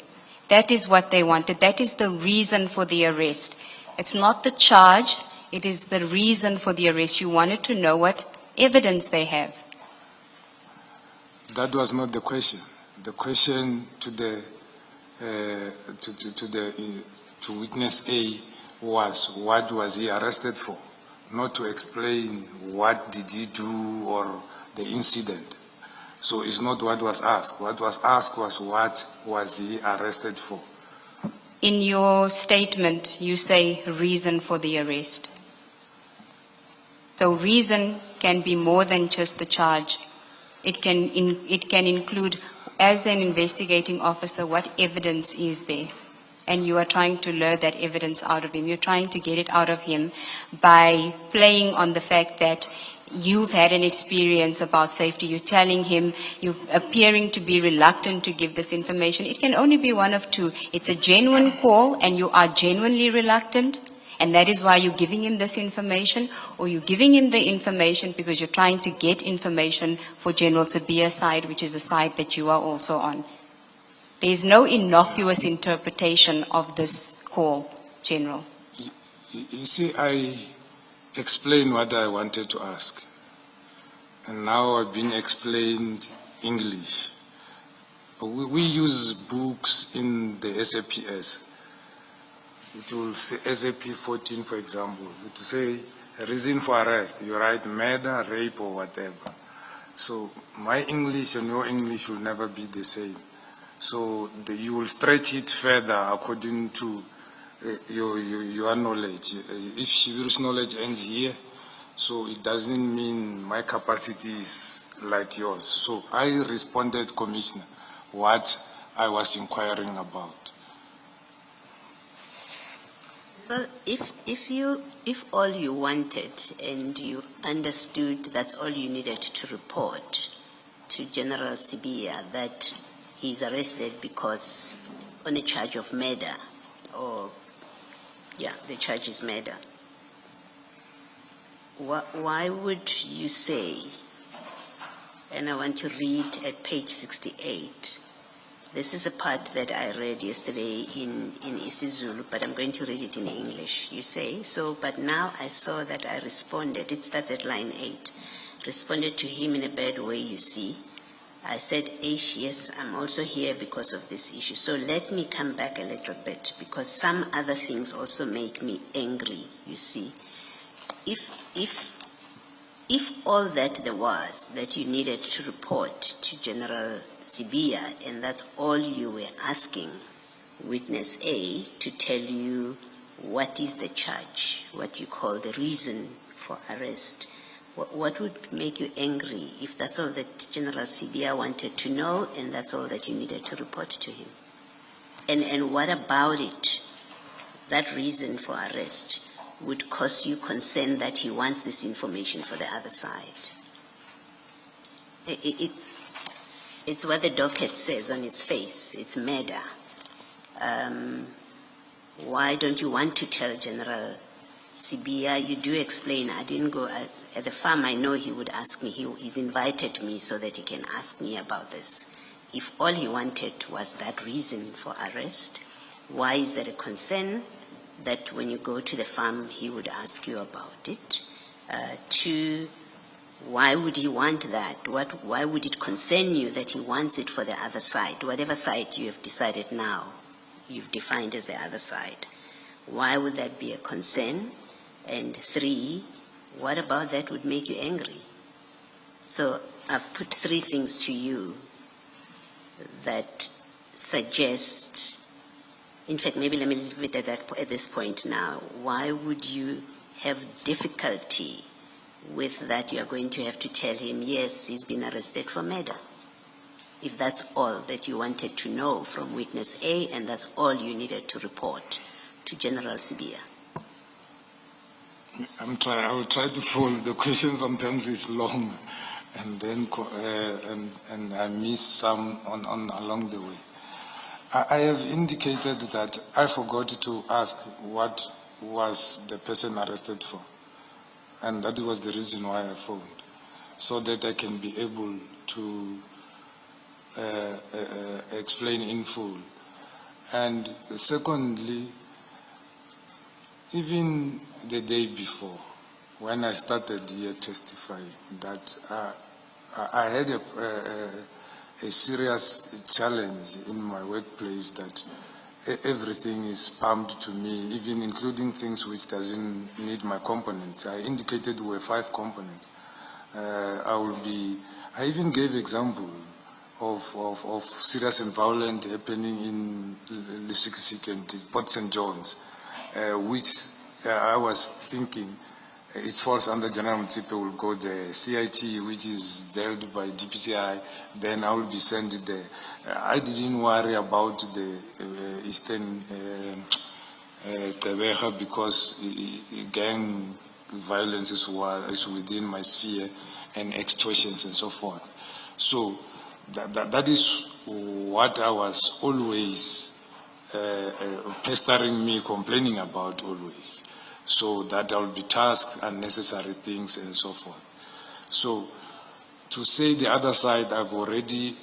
That is what they wanted. That is the reason for the arrest. It's not the charge, it is the reason for the arrest. You wanted to know what evidence they have. That was not the question. The question to witness A was what was he arrested for, not to explain what did he do or the incident. So it's not what was asked. What was asked was what was he arrested for. In your statement, you say reason for the arrest. So reason can be more than just the charge. It can include, as an investigating officer, what evidence is there. And you are trying to lure that evidence out of him. You're trying to get it out of him by playing on the fact that you've had an experience about safety. You're telling him, you're appearing to be reluctant to give this information. It can only be one of two. It's a genuine call and you are genuinely reluctant, and that is why you're giving him this information, or you're giving him the information because you're trying to get information for General Sibia's side, which is the side that you are also on. There is no innocuous interpretation of this call, General. You see, I explained what I wanted to ask. And now I've been explained English. We use books in the SAPS. It will say SAP 14, for example. It will say reason for arrest. You write murder, rape, or whatever. So my English and your English will never be the same. So you will stretch it further according to your knowledge. If Shiviru's knowledge ends here, so it doesn't mean my capacity is like yours. So I responded, Commissioner, what I was inquiring about. Well, if all you wanted and you understood that's all you needed to report to General Sibia, that he's arrested because on a charge of murder, or the charge is murder, why would you say, and I want to read at page 68, this is a part that I read yesterday in isiZulu, but I'm going to read it in English. You say, but now I saw that I responded, it starts at line 8, responded to him in a bad way, you see. I said, yes, I'm also here because of this issue. So let me come back a little bit, because some other things also make me angry, you see. If all that there was that you needed to report to General Sibia, and that's all you were asking witness A to tell you what is the charge, what you call the reason for arrest, what would make you angry if that's all that General Sibia wanted to know and that's all that you needed to report to him? And what about it, that reason for arrest, would cause you concern that he wants this information for the other side? It's what the docket says on its face. It's murder. Why don't you want to tell General Sibia? You do explain. I didn't go at the farm. I know he would ask me. He's invited me so that he can ask me about this. If all he wanted was that reason for arrest, why is that a concern that when you go to the farm he would ask you about it? Two, why would he want that? Why would it concern you that he wants it for the other side? Whatever side you have decided now, you've defined as the other side. Why would that be a concern? And three, what about that would make you angry? So I've put three things to you that suggest, in fact, maybe let me leave it at this point now. Why would you have difficulty with that you are going to have to tell him, yes, he's been arrested for murder? If that's all that you wanted to know from witness A and that's all you needed to report to General Sibia. I will try to follow. The question sometimes is long, and then and I miss some on along the way. I have indicated that I forgot to ask what was the person arrested for, and that was the reason why I phoned, so that I can be able to explain in full. And secondly, even the day before, when I started here testifying, that I had a serious challenge in my workplace, that everything is pumped to me, even including things which doesn't need my components. I indicated there were 5 components. I even gave example of serious and violent happening in Lesikisik and Port St. John's, which I was thinking it falls under General Mtsipe will go the CIT, which is dealt by DPCI, then I will be sent there. I didn't worry about the Eastern Tebeha because gang violence is within my sphere, and extortions and so forth. So that is what I was always pestering me, complaining about always. So that I will be tasked unnecessary things and so forth. So to say the other side, I've already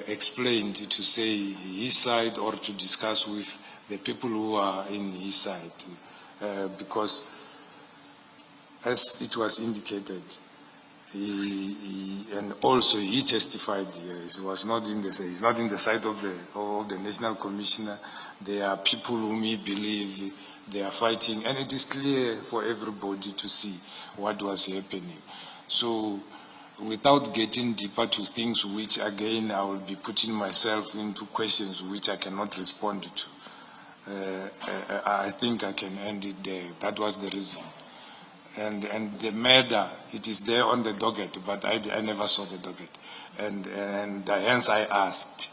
explained to say his side or to discuss with the people who are in his side, because as it was indicated, and also he testified here. He was not in the. He's not in the side of the National Commissioner. There are people whom he believe they are fighting, and it is clear for everybody to see what was happening. So, without getting deeper to things which again I will be putting myself into questions which I cannot respond to, I think I can end it there. That was the reason. And the murder, it is there on the docket, but I never saw the docket. And hence I asked.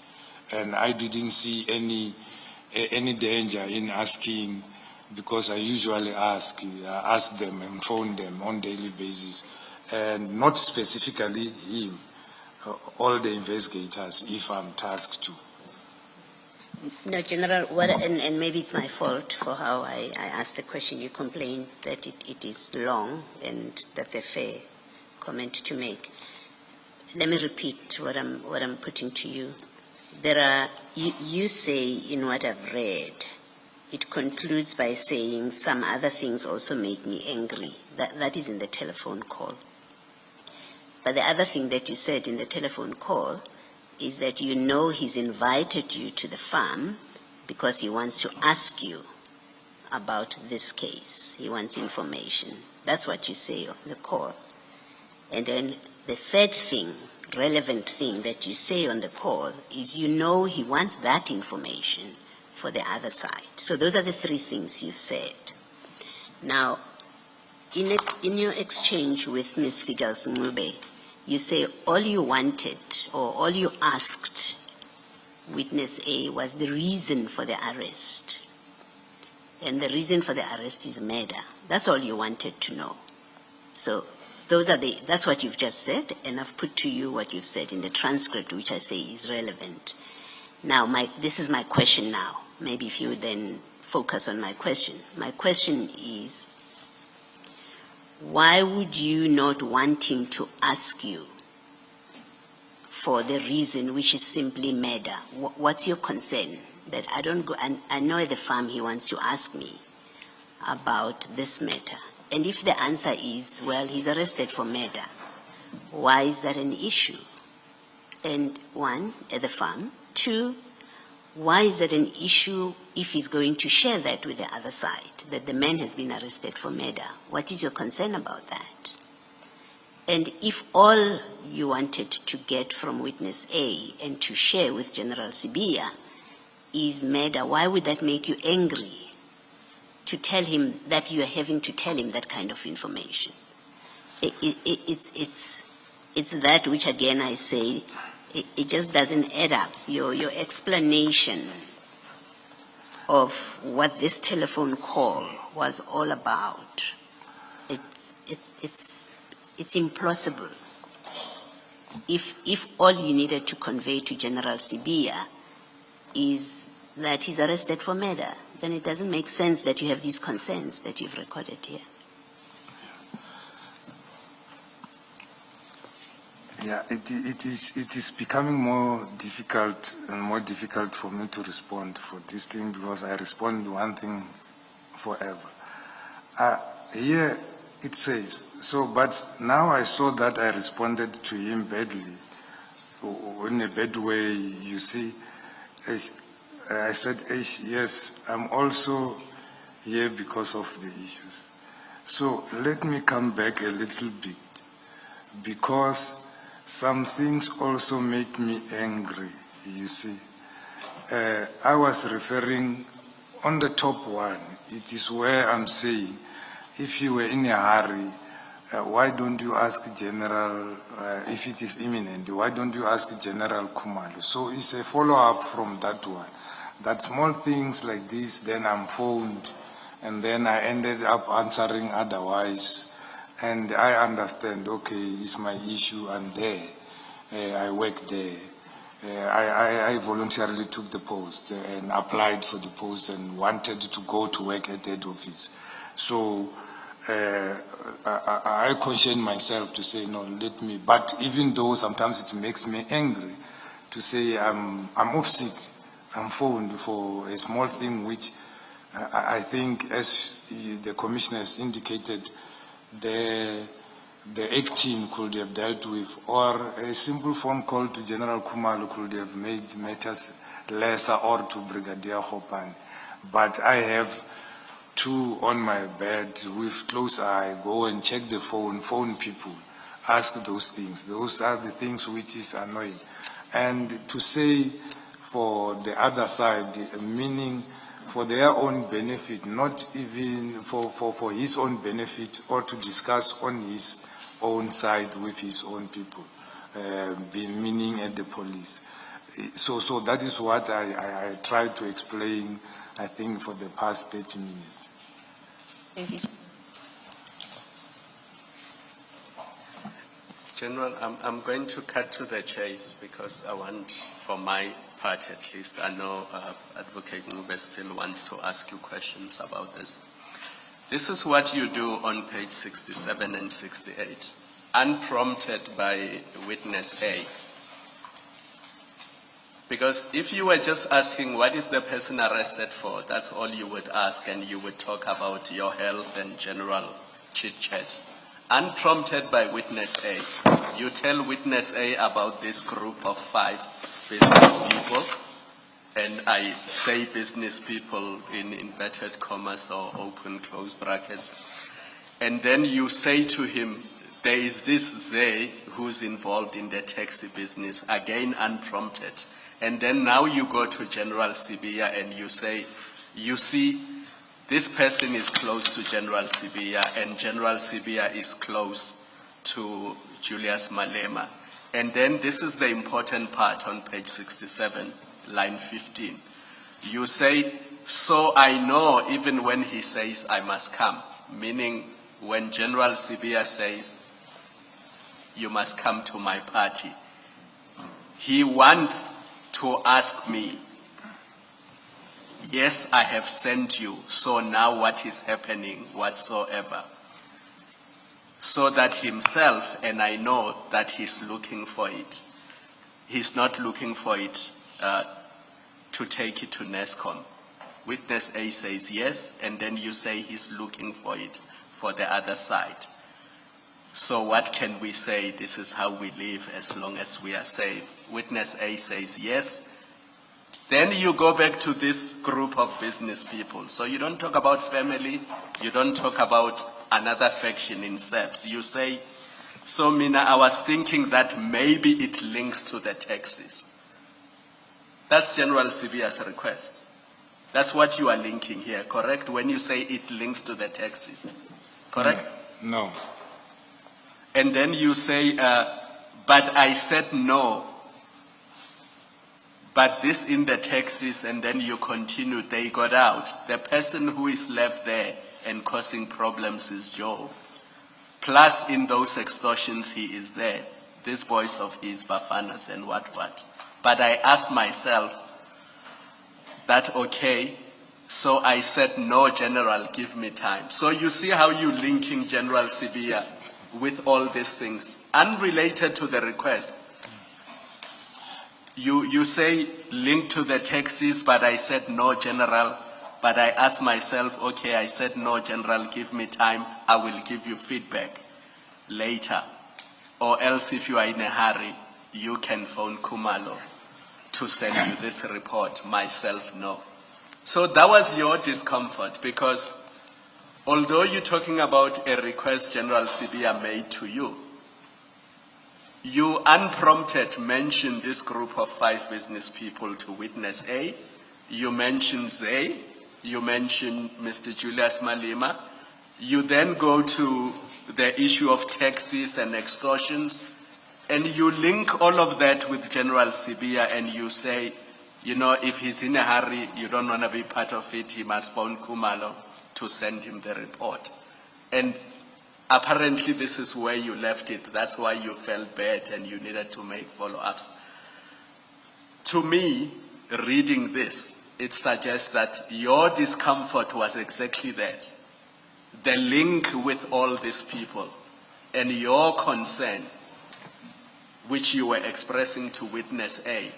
And I didn't see any danger in asking, because I usually ask them and phone them on daily basis. And not specifically him, all the investigators, if I'm tasked to. No, General, and maybe it's my fault for how I asked the question. You complained that it is long, and that's a fair comment to make. Let me repeat what I'm putting to you. You say in what I've read, it concludes by saying some other things also make me angry. That is in the telephone call. But the other thing that you said in the telephone call is that you know he's invited you to the farm because he wants to ask you about this case. He wants information. That's what you say on the call. And then the third thing, relevant thing that you say on the call is you know he wants that information for the other side. So those are the 3 things you've said. Now, in your exchange with Ms. Sigal-Singube, you say all you wanted or all you asked witness A was the reason for the arrest. And the reason for the arrest is murder. That's all you wanted to know. So that's what you've just said, and I've put to you what you've said in the transcript, which I say is relevant. Now, this is my question now. Maybe if you would then focus on my question. My question is, why would you not want him to ask you for the reason which is simply murder? What's your concern? That I don't go, and I know at the farm he wants to ask me about this matter. And if the answer is, well, he's arrested for murder, why is that an issue? And one, at the farm. Two, why is that an issue if he's going to share that with the other side, that the man has been arrested for murder? What is your concern about that? And if all you wanted to get from witness A and to share with General Sibiya is murder, why would that make you angry to tell him that you are having to tell him that kind of information? It's that which, again, I say, it just doesn't add up. Your explanation of what this telephone call was all about, it's implausible. If all you needed to convey to General Sibiya is that he's arrested for murder, then it doesn't make sense that you have these concerns that you've recorded here. Yeah, it is becoming more difficult and more difficult for me to respond for this thing, because I respond one thing forever. Here it says, so, but now I saw that I responded to him badly, in a bad way, you see. I said, yes, I'm also here because of the issues. So let me come back a little bit, because some things also make me angry, you see. I was referring on the top one. It is where I'm saying, if you were in a hurry, why don't you ask General, if it is imminent, why don't you ask General Khumalo? So it's a follow-up from that one. That small things like this, then I'm phoned, and then I ended up answering otherwise. And I understand, okay, it's my issue, and there, I work there. I voluntarily took the post and applied for the post and wanted to go to work at head office. So I caution myself to say, no, let me, but even though sometimes it makes me angry to say I'm off sick, I'm phoned for a small thing which I think, as the commissioner has indicated, the team could have dealt with, or a simple phone call to General Khumalo could have made matters lesser, or to Brigadier Hopani. But I have two on my bed with close eye, go and check the phone people, ask those things. Those are the things which is annoying. And to say for the other side, meaning for their own benefit, not even for his own benefit, or to discuss on his own side with his own people, meaning at the police. So that is what I tried to explain, I think, for the past 30 minutes. Thank you. General, I'm going to cut to the chase, because I want, for my part at least, I know Advocate Ngube still wants to ask you questions about this. This is what you do on page 67 and 68, unprompted by witness A. Because if you were just asking what is the person arrested for, that's all you would ask, and you would talk about your health and general chit-chat. Unprompted by witness A, you tell witness A about this group of 5 business people, and I say business people in inverted commas or open close brackets, and then you say to him, there is this Zay who's involved in the taxi business, again unprompted. And then now you go to General Sibiya and you say, you see, this person is close to General Sibiya, and General Sibiya is close to Julius Malema. And then this is the important part on page 67. line 15. You say, so I know even when he says I must come, meaning when General Sibia says, you must come to my party, he wants to ask me, yes, I have sent you, so now what is happening whatsoever? So that himself, and I know that he's looking for it. He's not looking for it to take it to NESCOM. Witness A says yes, and then you say he's looking for it for the other side. So what can we say? This is how we live as long as we are safe. Witness A says yes. Then you go back to this group of business people. So you don't talk about family, you don't talk about another faction in SEPS. You say, so Mina, I was thinking that maybe it links to the taxes. That's General Sibia's request. That's what you are linking here, correct? When you say it links to the taxes, correct? No. And then you say, but I said no. But this in the taxes, and then you continue, they got out. The person who is left there and causing problems is Joe. Plus in those extortions, he is there. This voice of his, Bafanas and what. But I asked myself that, okay, so I said, no, General, give me time. So you see how you linking General Sibia with all these things, unrelated to the request. You say link to the taxes, but I said no, General. But I asked myself, okay, I said no, General, give me time. I will give you feedback later. Or else if you are in a hurry, you can phone Kumalo to send you this report. Myself, no. So that was your discomfort, because although you're talking about a request General Sibia made to you, you unprompted mentioned this group of 5 business people to witness A. You mentioned Zay. You mentioned Mr. Julius Malema. You then go to the issue of taxes and extortions, and you link all of that with General Sibia, and you say, you know, if he's in a hurry, you don't want to be part of it, he must phone Kumalo to send him the report. And apparently this is where you left it. That's why you felt bad and you needed to make follow-ups. To me, reading this, it suggests that your discomfort was exactly that. The link with all these people and your concern, which you were expressing to witness A,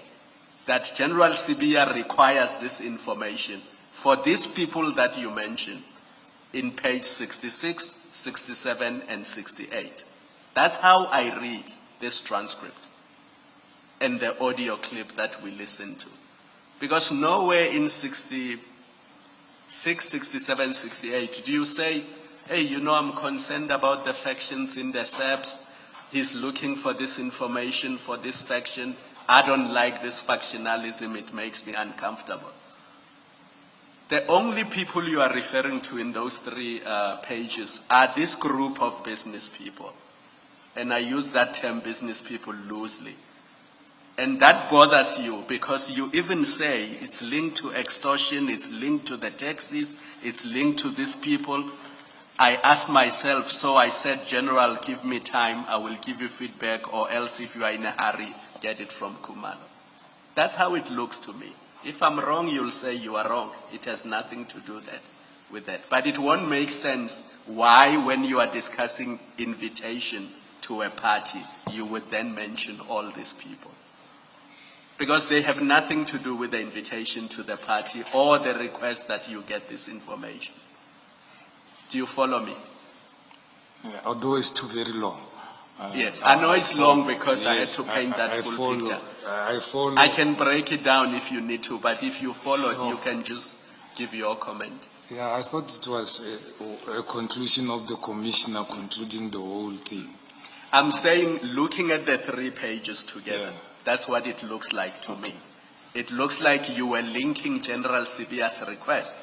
that General Sibia requires this information for these people that you mentioned in page 66, 67, and 68. That's how I read this transcript and the audio clip that we listened to. Because nowhere in 66, 67, 68 do you say, hey, you know, I'm concerned about the factions in the SEPS. He's looking for this information for this faction. I don't like this factionalism. It makes me uncomfortable. The only people you are referring to in those 3 pages are this group of business people. And I use that term business people loosely. And that bothers you because you even say it's linked to extortion, it's linked to the taxes, it's linked to these people. I asked myself, so I said, General, give me time, I will give you feedback, or else if you are in a hurry, get it from Kumalo. That's how it looks to me. If I'm wrong, you'll say you are wrong. It has nothing to do with that. But it won't make sense why, when you are discussing invitation to a party, you would then mention all these people. Because they have nothing to do with the invitation to the party or the request that you get this information. Do you follow me? Yeah, although it's too very long. Yes, I know it's long because I had to paint that full picture. I follow. I can break it down if you need to, but if you followed, you can just give your comment. Yeah, I thought it was a conclusion of the commissioner concluding the whole thing. I'm saying, looking at the 3 pages together, Yeah. that's what it looks like to me. It looks like you were linking General Sibia's request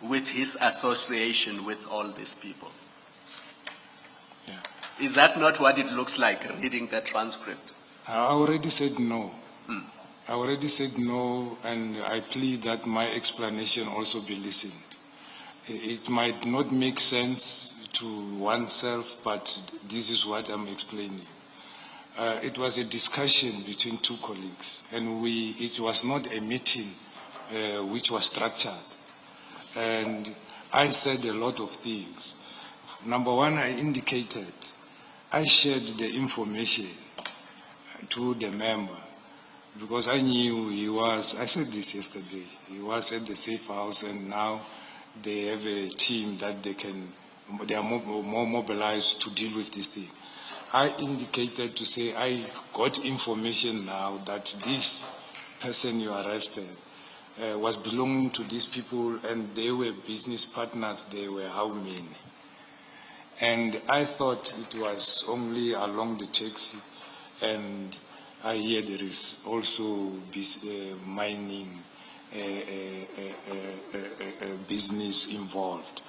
with his association with all these people. Yeah. Is that not what it looks like reading the transcript? I already said no. I already said no, and I plead that my explanation also be listened. It might not make sense to oneself, but this is what I'm explaining. It was a discussion between two colleagues, and it was not a meeting which was structured. And I said a lot of things. Number one, I indicated, I shared the information to the member because I knew he was, I said this yesterday, he was at the safe house, and now they have a team that they are more mobilized to deal with this thing. I indicated to say I got information now that this person you arrested was belonging to these people, and they were business partners. They were how many? And I thought it was only along the taxi, and I hear there is also mining business involved.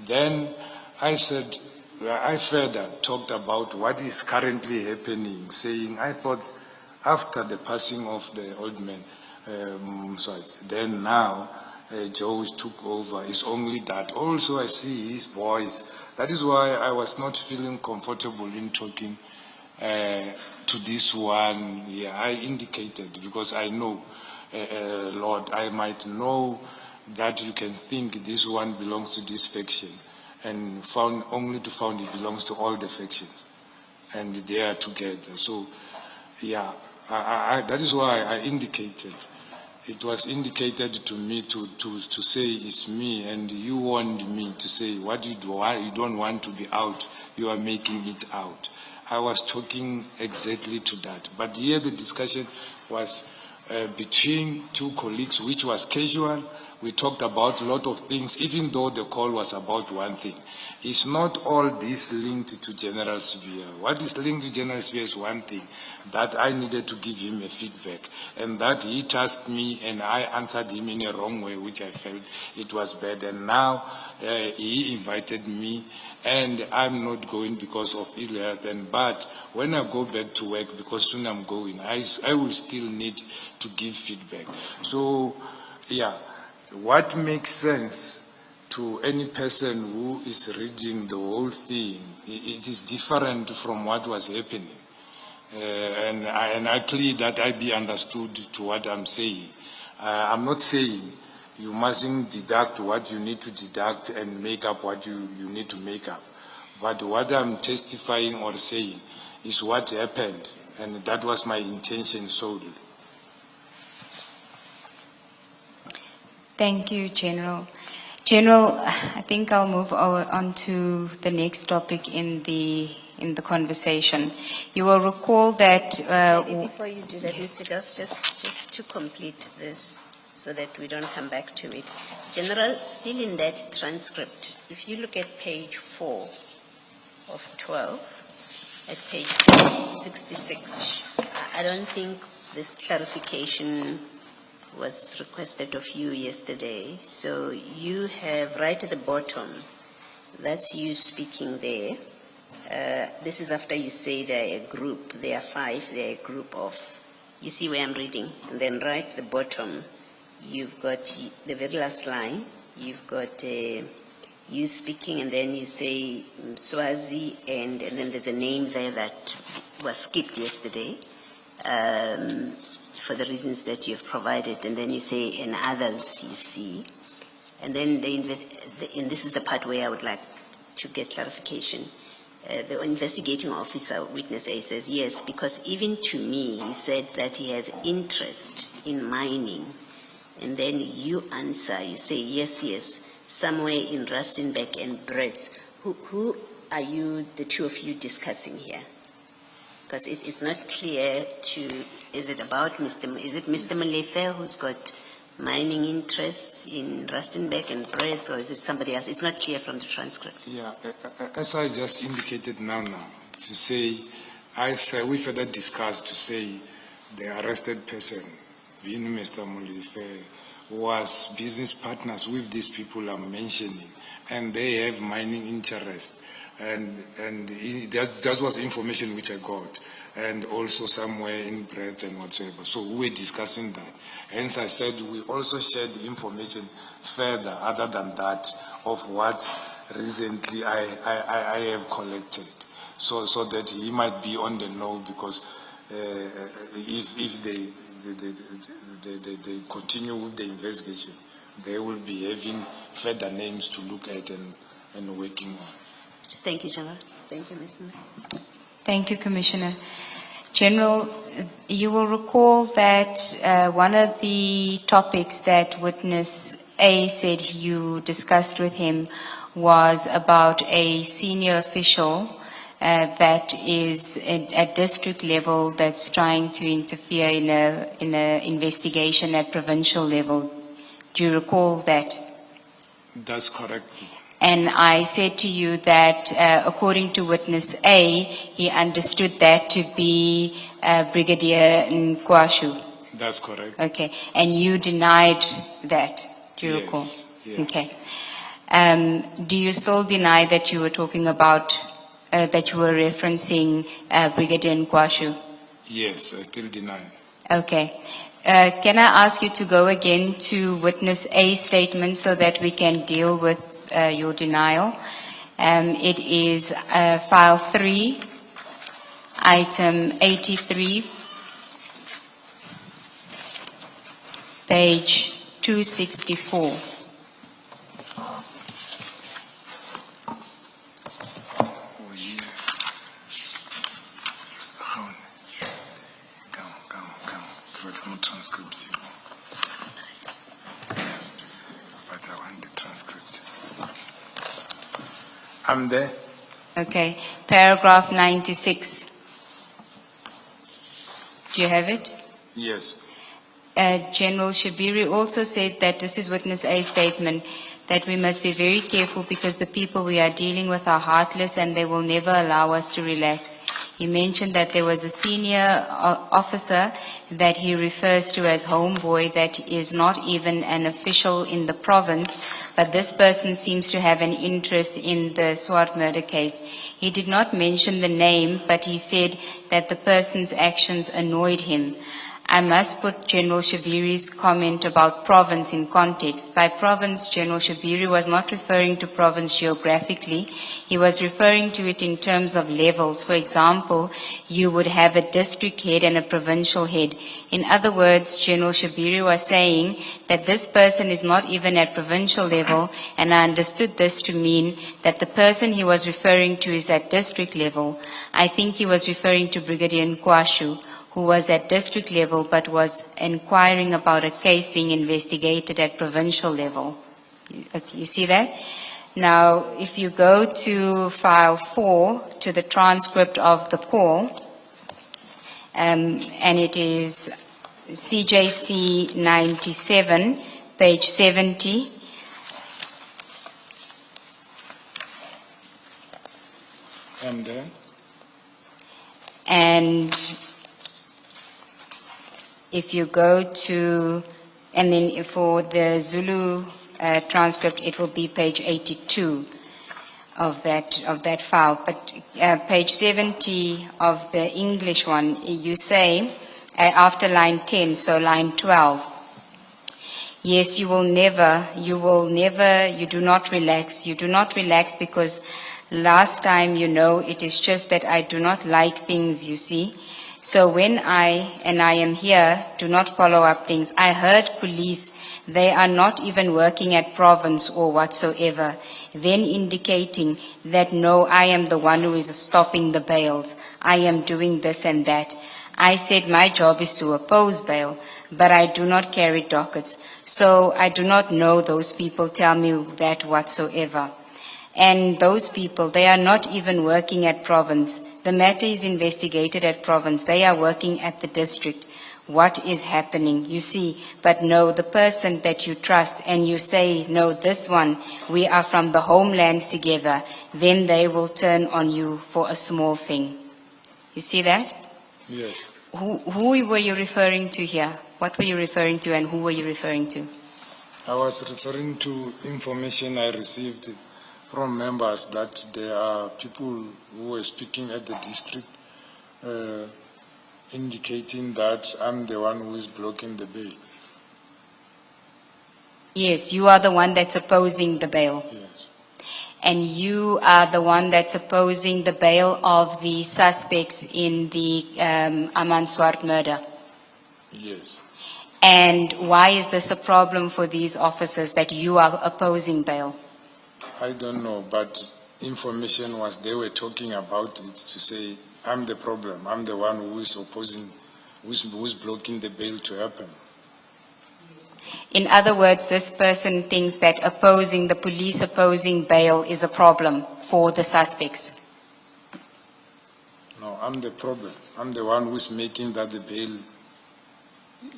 Then I said, I further talked about what is currently happening, saying I thought after the passing of the old man, then now Joe took over. It's only that. Also, I see his voice. That is why I was not feeling comfortable in talking to this one. Yeah, I indicated because I know, Lord, I might know that you can think this one belongs to this faction, and only to find it belongs to all the factions, and they are together. So, yeah, that is why I indicated. It was indicated to me to say it's me, and you warned me to say what you do. You don't want to be out. You are making it out. I was talking exactly to that. But here the discussion was between two colleagues, which was casual. We talked about a lot of things, even though the call was about one thing. It's not all this linked to General Sibiya. What is linked to General Sibiya is one thing, that I needed to give him a feedback, and that he tasked me and I answered him in a wrong way, which I felt it was bad. And now he invited me, and I'm not going because of ill health. But when I go back to work, because soon I'm going, I will still need to give feedback. So, yeah, what makes sense to any person who is reading the whole thing, it is different from what was happening. And I plead that I be understood to what I'm saying. I'm not saying you mustn't deduct what you need to deduct and make up what you need to make up. But what I'm testifying or saying is what happened, and that was my intention solely. Thank you, General. General, I think I'll move on to the next topic in the conversation. You will recall that... Maybe before you do that, yes. Mr. Gus, just to complete this so that we don't come back to it. General, still in that transcript, if you look at page 4 of 12, at page 66, I don't think this clarification was requested of you yesterday. So you have right at the bottom, that's you speaking there. This is after you say they're a group, they are 5, they're a group of, you see where I'm reading? And then right at the bottom, you've got the very last line, you've got you speaking, and then you say Swazi, and then there's a name there that was skipped yesterday. For the reasons that you've provided, and then you say, and others you see. And then and this is the part where I would like to get clarification. The investigating officer, witness A, says, yes, because even to me, he said that he has interest in mining. And then you answer, you say, yes, somewhere in Rustenburg and Brits. Who are you, the two of you, discussing here? Because it's not clear is it Mr. Malefe who's got mining interests in Rustenburg and Brits, or is it somebody else? It's not clear from the transcript. Yeah, as I just indicated now, to say, we further discussed to say the arrested person, being Mr. Malefe, was business partners with these people I'm mentioning, and they have mining interest. And that was information which I got, and also somewhere in breads and whatsoever. So we were discussing that. Hence I said we also shared the information further other than that of what recently I have collected. So that he might be on the know, because if they continue with the investigation, they will be having further names to look at and working on. Thank you, General. Thank you, Ms. Nne. Thank you, Commissioner. General, you will recall that one of the topics that witness A said you discussed with him was about a senior official that is at district level that's trying to interfere in a investigation at provincial level. Do you recall that? That's correct. And I said to you that according to witness A, he understood that to be Brigadier Nkwashu. That's correct. Okay. And you denied that, do you recall? Yes. Okay. Do you still deny that you were talking about, that you were referencing Brigadier Nkwashu? Yes, I still deny. Okay. Can I ask you to go again to witness A's statement so that we can deal with your denial? It is file 3, item 83, page 264. Transcript. But I want the transcript. I'm there. Okay. Paragraph 96. Do you have it? Yes. General Shabiri also said that this is witness A's statement, that we must be very careful because the people we are dealing with are heartless and they will never allow us to relax. He mentioned that there was a senior officer that he refers to as homeboy that is not even an official in the province, but this person seems to have an interest in the Swart murder case. He did not mention the name, but he said that the person's actions annoyed him. I must put General Shabiri's comment about province in context. By province, General Shabiri was not referring to province geographically. He was referring to it in terms of levels. For example, you would have a district head and a provincial head. In other words, General Shabiri was saying that this person is not even at provincial level, and I understood this to mean that the person he was referring to is at district level. I think he was referring to Brigadier Nkwashu, who was at district level but was inquiring about a case being investigated at provincial level. You see that? Now, if you go to file 4, to the transcript of the call, and it is CJC 97, page 70, I'm there. and if you go to, and then for the Zulu transcript, it will be page 82 of that file. But page 70 of the English one, you say, after line 10, so line 12, yes, you do not relax because last time, it is just that I do not like things, you see. So when I am here, do not follow up things. I heard police, they are not even working at province or whatsoever, then indicating that no, I am the one who is stopping the bails. I am doing this and that. I said my job is to oppose bail, but I do not carry dockets. So I do not know those people tell me that whatsoever. And those people, they are not even working at province. The matter is investigated at province. They are working at the district. What is happening? You see, but no, the person that you trust and you say, no, this one, we are from the homelands together, then they will turn on you for a small thing. You see that? Yes. Who were you referring to here? What were you referring to and who were you referring to? I was referring to information I received from members that there are people who were speaking at the district indicating that I'm the one who is blocking the bail. Yes, you are the one that's opposing the bail. Yes. And you are the one that's opposing the bail of the suspects in the Aman Swart murder. Yes. And why is this a problem for these officers that you are opposing bail? I don't know, but information was they were talking about it to say I'm the problem. I'm the one who is opposing, who's blocking the bail to happen. In other words, this person thinks that opposing the police opposing bail is a problem for the suspects. No, I'm the problem. I'm the one who's making that the bail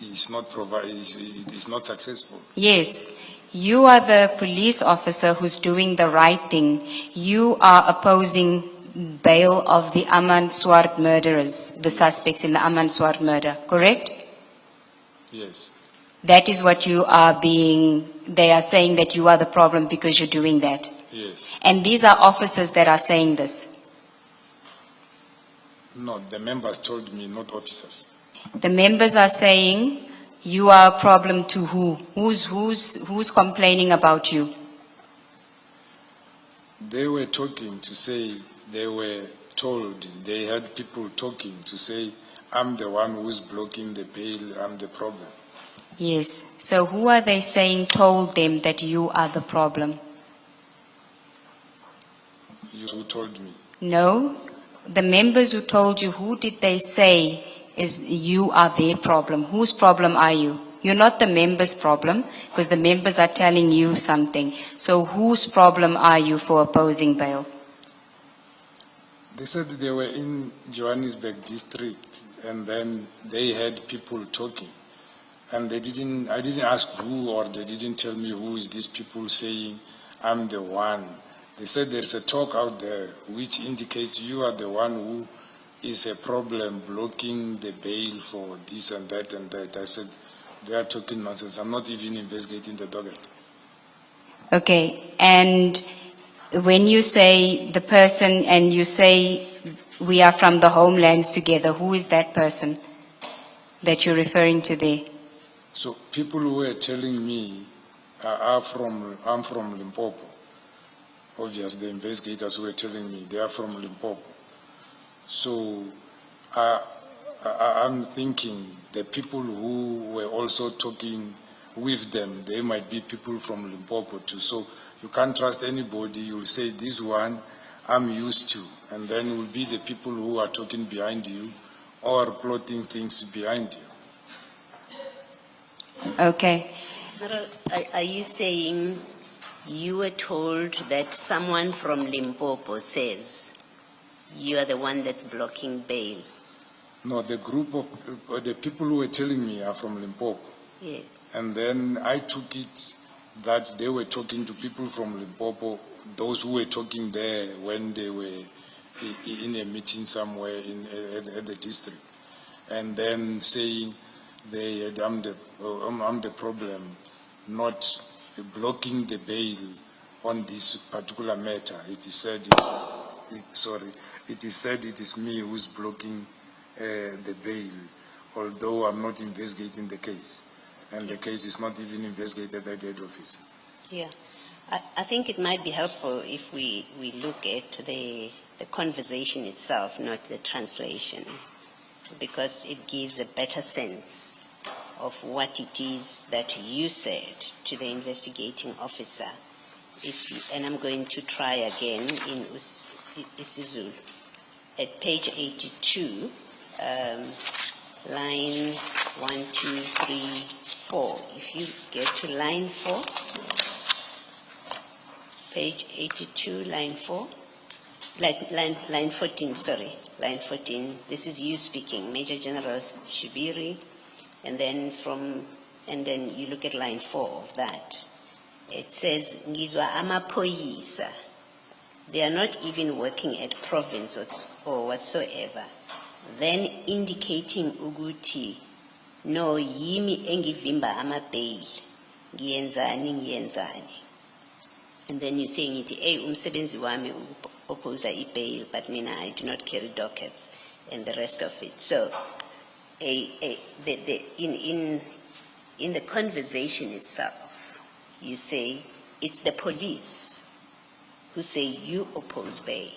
is not is not successful. Yes, you are the police officer who's doing the right thing. You are opposing bail of the Aman Swart murderers, the suspects in the Aman Swart murder, correct? Yes. That is what you are being, they are saying that you are the problem because you're doing that. Yes. And these are officers that are saying this. No, the members told me, not officers. The members are saying you are a problem to who? Who's complaining about you? They were talking to say, they were told, they had people talking to say, I'm the one who's blocking the bail, I'm the problem. Yes. So who are they saying told them that you are the problem? You who told me. No. The members who told you, who did they say is you are their problem? Whose problem are you? You're not the members' problem because the members are telling you something. So whose problem are you for opposing bail? They said they were in Johannesburg district and then they had people talking. And I didn't ask who, or they didn't tell me who is these people saying I'm the one. They said there's a talk out there which indicates you are the one who is a problem blocking the bail for this and that and that. I said, they are talking nonsense. I'm not even investigating the docket. Okay. And when you say the person and you say we are from the homelands together, who is that person that you're referring to there? So people who were telling me I'm from Limpopo. Obviously, the investigators who were telling me they are from Limpopo. So I'm thinking the people who were also talking with them, they might be people from Limpopo too. So you can't trust anybody. You'll say this one I'm used to, and then it will be the people who are talking behind you or plotting things behind you. Okay. Are you saying you were told that someone from Limpopo says you are the one that's blocking bail? No, the group of the people who were telling me are from Limpopo. Yes. And then I took it that they were talking to people from Limpopo, those who were talking there when they were in a meeting somewhere at the district, and then saying I'm the problem, not blocking the bail on this particular matter. It is said, it is said it is me who's blocking the bail, although I'm not investigating the case. And the case is not even investigated at the head office. Yeah. I think it might be helpful if we look at the conversation itself, not the translation, because it gives a better sense of what it is that you said to the investigating officer. And I'm going to try again in isiZulu. At page 82, line 1, 2, 3, 4. If you get to line 4, page 82, line 4, line 14, sorry, line 14. This is you speaking, Major General Shibiri, and then you look at line 4 of that. It says, Ngizwa amaphoyisa. They are not even working at province or whatsoever. Then indicating Uguti, no yimi engivimba ama bail. ngiyenzani. And then you're saying it, hey, umsebenzi wami oppose bail, but mina, I do not carry dockets and the rest of it. So, in the conversation itself, you say it's the police who say you oppose bail.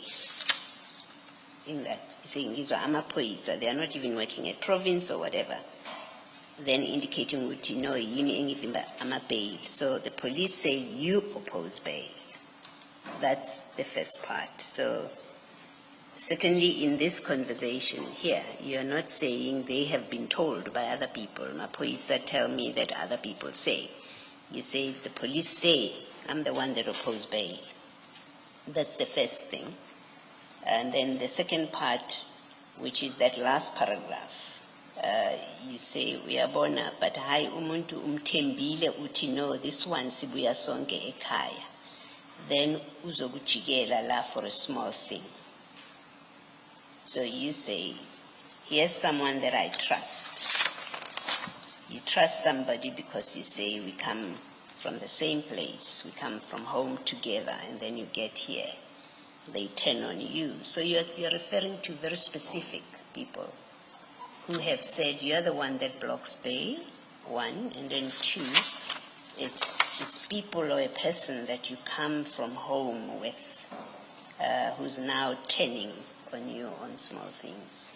In that, saying these are amapoisa, they are not even working at province or whatever. Then indicating what you know, I'm a bail. So the police say you oppose bail. That's the first part. So certainly in this conversation here, you're not saying they have been told by other people. Mapoisa tell me that other people say. You say the police say I'm the one that oppose bail. That's the first thing. And then the second part, which is that last paragraph. You say uyabona, but hayi umuntu umthembile uthi no, this one sibuya sonke ekhaya. Then uzokujikela la for a small thing. So you say, here's someone that I trust. You trust somebody because you say we come from the same place, we come from home together, and then you get here, they turn on you. So you're referring to very specific people who have said you're the one that blocks bail, one, and then two, it's people or a person that you come from home with, who's now turning on you on small things.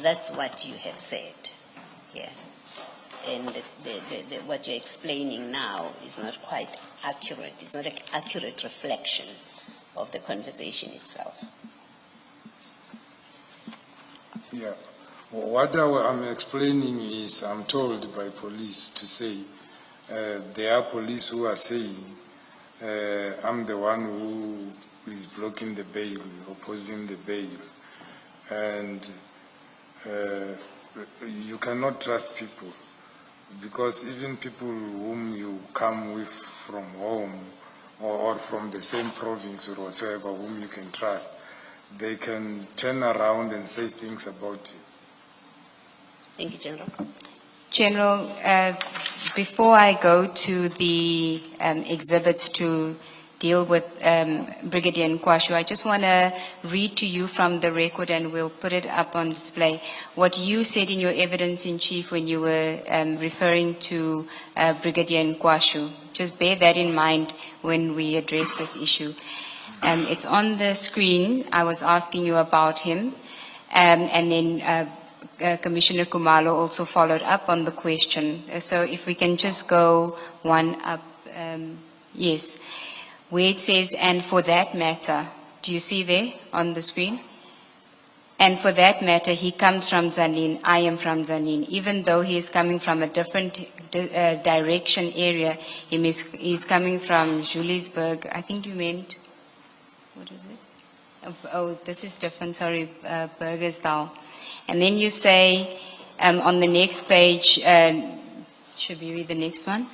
That's what you have said, yeah. And what you're explaining now is not quite accurate. It's not an accurate reflection of the conversation itself. Yeah. What I'm explaining is I'm told by police to say, there are police who are saying, I'm the one who is blocking the bail, opposing the bail. And you cannot trust people, because even people whom you come with from home or from the same province or whatsoever, whom you can trust, they can turn around and say things about you. Thank you, General. General, before I go to the exhibits to deal with Brigadier Nkwashu, I just want to read to you from the record, and we'll put it up on display, what you said in your evidence in chief when you were referring to Brigadier Nkwashu. Just bear that in mind when we address this issue. It's on the screen. I was asking you about him, and then Commissioner Kumalo also followed up on the question. So if we can just go one up, yes, where it says, and for that matter, do you see there on the screen? And for that matter, he comes from Zanin, I am from Zanin. Even though he is coming from a different direction area, he's coming from Juliusburg. I think you meant, what is it? Oh, this is different, sorry, Burgersdal. And then you say, on the next page, should we read the next one?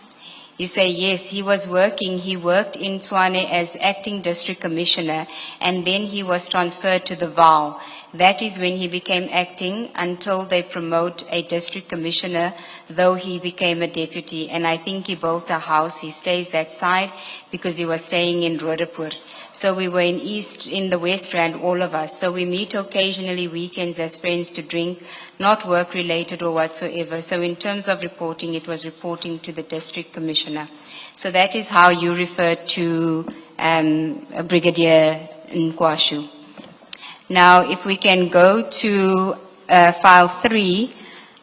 You say, yes, he worked in Tshwane as acting district commissioner, and then he was transferred to the VAL. That is when he became acting until they promote a district commissioner, though he became a deputy. And I think he built a house. He stays that side because he was staying in Roodepoort. So we were in the West Rand, all of us. So we meet occasionally weekends as friends to drink, not work related or whatsoever. So in terms of reporting, it was reporting to the district commissioner. So that is how you referred to Brigadier Nkwashu. Now, if we can go to file 3,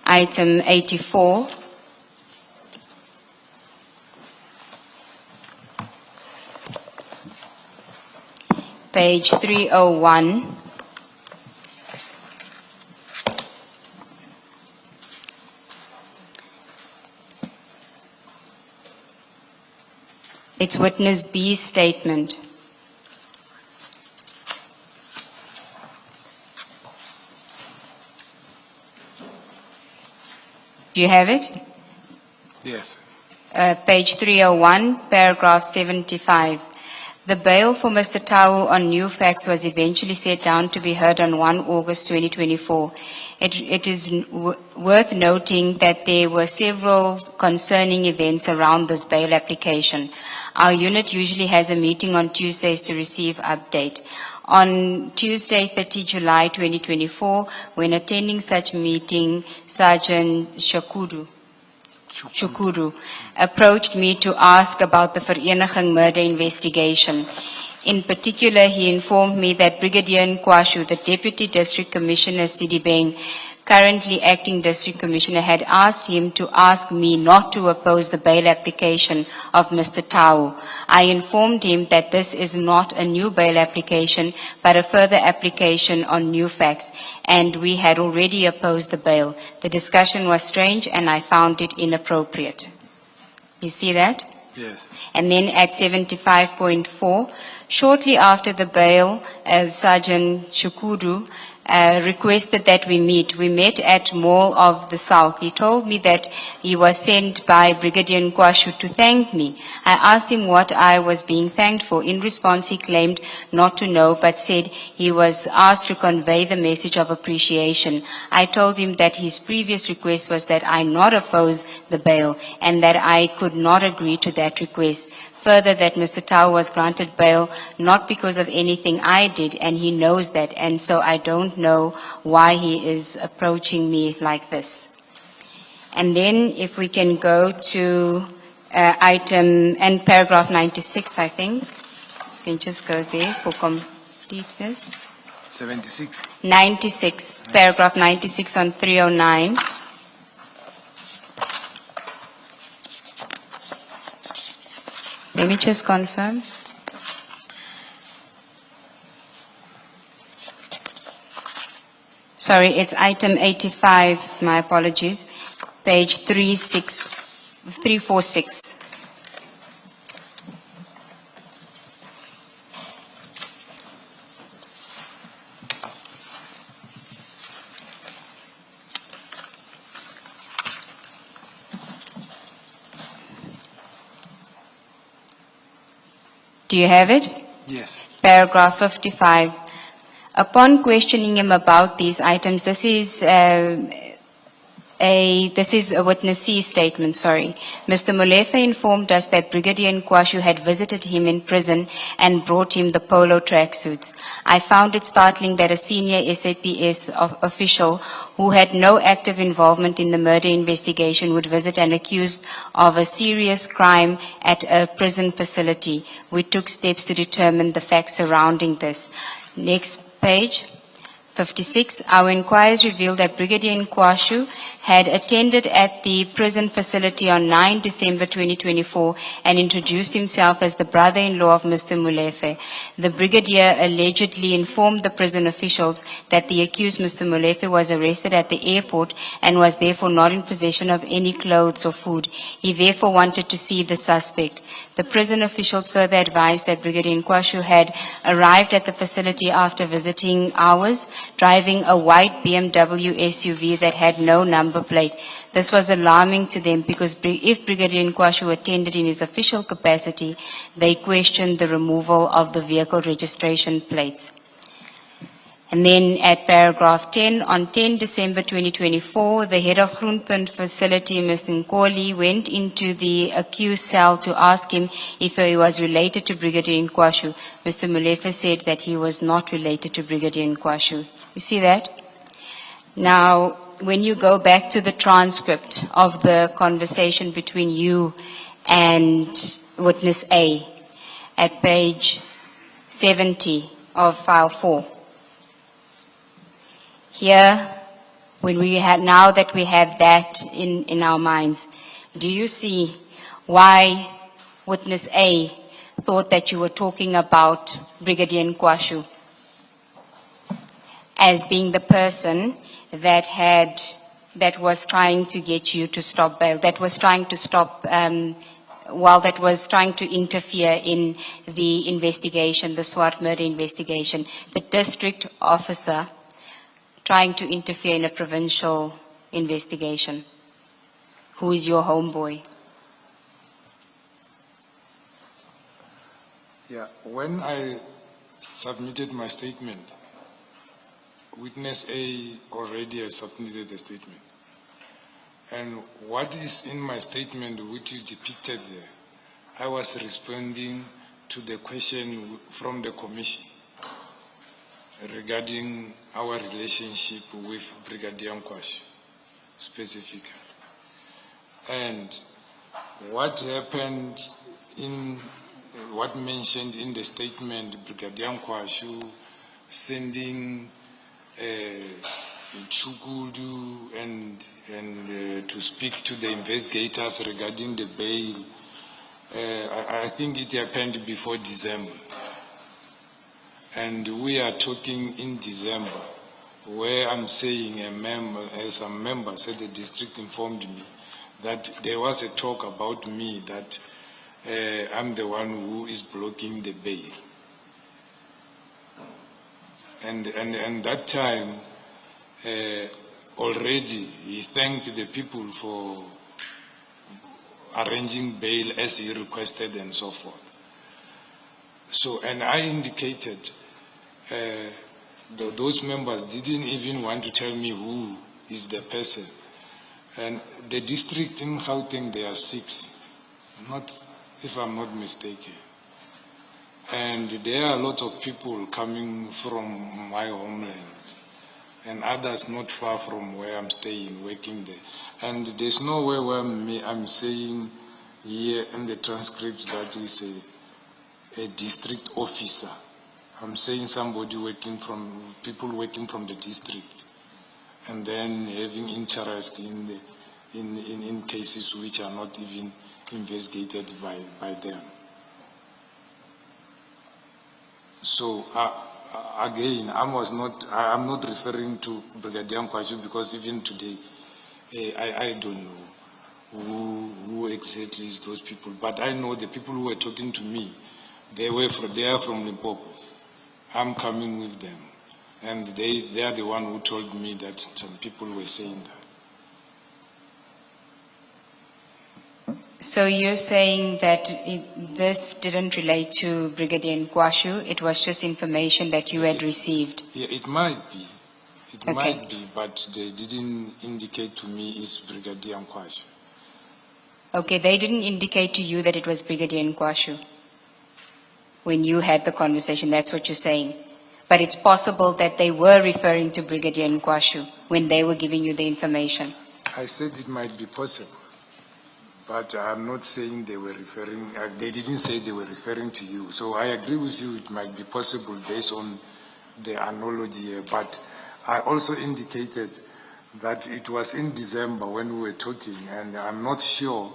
item 84. Page 301. It's witness B's statement. Do you have it? Yes. Page 301, paragraph 75. The bail for Mr. Tau on new facts was eventually set down to be heard on 1 August 2024. It is worth noting that there were several concerning events around this bail application. Our unit usually has a meeting on Tuesdays to receive update. On Tuesday, 30 July 2024, when attending such meeting, Sergeant Shukuru approached me to ask about the Vereniging murder investigation. In particular, he informed me that Brigadier Nkwashu, the Deputy District Commissioner Sidibeng, currently acting District Commissioner, had asked him to ask me not to oppose the bail application of Mr. Tau. I informed him that this is not a new bail application, but a further application on new facts, and we had already opposed the bail. The discussion was strange, and I found it inappropriate. You see that? Yes. And then at 75.4, shortly after the bail, Sergeant Shukuru requested that we meet. We met at Mall of the South. He told me that he was sent by Brigadier Nkwashu to thank me. I asked him what I was being thanked for. In response, he claimed not to know, but said he was asked to convey the message of appreciation. I told him that his previous request was that I not oppose the bail, and that I could not agree to that request. Further, that Mr. Tau was granted bail not because of anything I did, and he knows that, and so I don't know why he is approaching me like this. And then if we can go to item and paragraph 96, I think. You can just go there for completeness. 76. 96, paragraph 96 on 309. Let me just confirm. Sorry, it's item 85, my apologies, page 346. Do you have it? Yes. Paragraph 55. Upon questioning him about these items, this is a witness C's statement, sorry. Mr. Molefe informed us that Brigadier Nkwashu had visited him in prison and brought him the polo tracksuits. I found it startling that a senior SAPS official who had no active involvement in the murder investigation would visit an accused of a serious crime at a prison facility. We took steps to determine the facts surrounding this. Next page. 56. Our inquiries revealed that Brigadier Nkwashu had attended at the prison facility on 9 December 2024 and introduced himself as the brother-in-law of Mr. Molefe. The Brigadier allegedly informed the prison officials that the accused Mr. Molefe was arrested at the airport and was therefore not in possession of any clothes or food. He therefore wanted to see the suspect. The prison officials further advised that Brigadier Nkwashu had arrived at the facility after visiting hours, driving a white BMW SUV that had no number plate. This was alarming to them because if Brigadier Nkwashu attended in his official capacity, they questioned the removal of the vehicle registration plates. And then at paragraph 10, on 10 December 2024, the head of Groenpunt facility, Mr. Nkoli, went into the accused cell to ask him if he was related to Brigadier Nkwashu. Mr. Molefe said that he was not related to Brigadier Nkwashu. You see that? Now, when you go back to the transcript of the conversation between you and witness A at page 70 of file 4, here, now that we have that in our minds, do you see why witness A thought that you were talking about Brigadier Nkwashu as being the person that was trying to get you to stop bail, that was trying to stop, that was trying to interfere in the investigation, the Swart murder investigation, the district officer trying to interfere in a provincial investigation? Who is your homeboy? Yeah, when I submitted my statement, witness A already has submitted the statement. And what is in my statement, which you depicted there, I was responding to the question from the commission regarding our relationship with Brigadier Nkwashi, specifically. And what happened in what mentioned in the statement, Brigadier Nkwashi sending Chukudu and to speak to the investigators regarding the bail, I think it happened before December. And we are talking in December, where I'm saying some members at the district informed me that there was a talk about me that I'm the one who is blocking the bail. And that time, already he thanked the people for arranging bail as he requested and so forth. So, and I indicated those members didn't even want to tell me who is the person. And the district in Gauteng, there are 6, if I'm not mistaken. And there are a lot of people coming from my homeland and others not far from where I'm staying, working there. And there's nowhere where I'm saying here in the transcript that is a district officer. I'm saying somebody people working from the district, and then having interest in cases which are not even investigated by them. So again, I'm not referring to Brigadier Nkwashi because even today, I don't know who exactly is those people. But I know the people who were talking to me, they are from Limpopo. I'm coming with them. And they are the one who told me that some people were saying that. So you're saying that this didn't relate to Brigadier Nkwashi, it was just information that you had received? Yeah, it might be. It might be, but they didn't indicate to me it's Brigadier Nkwashi. Okay, they didn't indicate to you that it was Brigadier Nkwashi when you had the conversation, that's what you're saying. But it's possible that they were referring to Brigadier Nkwashi when they were giving you the information. I said it might be possible, but I'm not saying they were referring, they didn't say they were referring to you. So I agree with you, it might be possible based on the analogy here, but I also indicated that it was in December when we were talking, and I'm not sure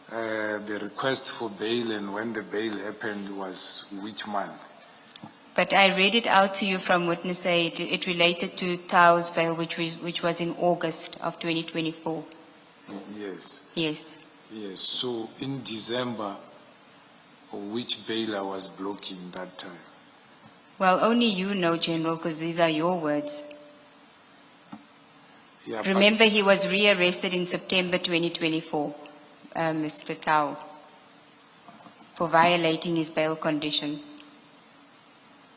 the request for bail and when the bail happened was which month. But I read it out to you from witness A. It related to Tao's bail, which was in August of 2024. Yes. Yes. Yes. So in December, which bail I was blocking that time? Well, only you know, General, because these are your words. Yeah, remember, he was rearrested in September 2024, Mr. Tao, for violating his bail conditions.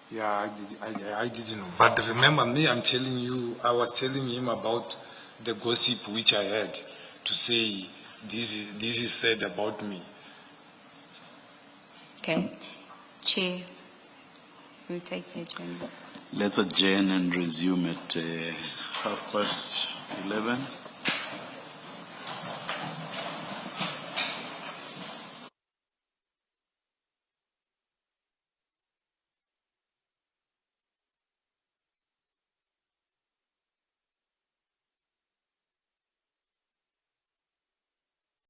Yeah, I didn't know. But remember me, I'm telling you, I was telling him about the gossip which I had to say, this is said about me. Okay. Chair, we'll take the agenda. Let's adjourn and resume at 11:30.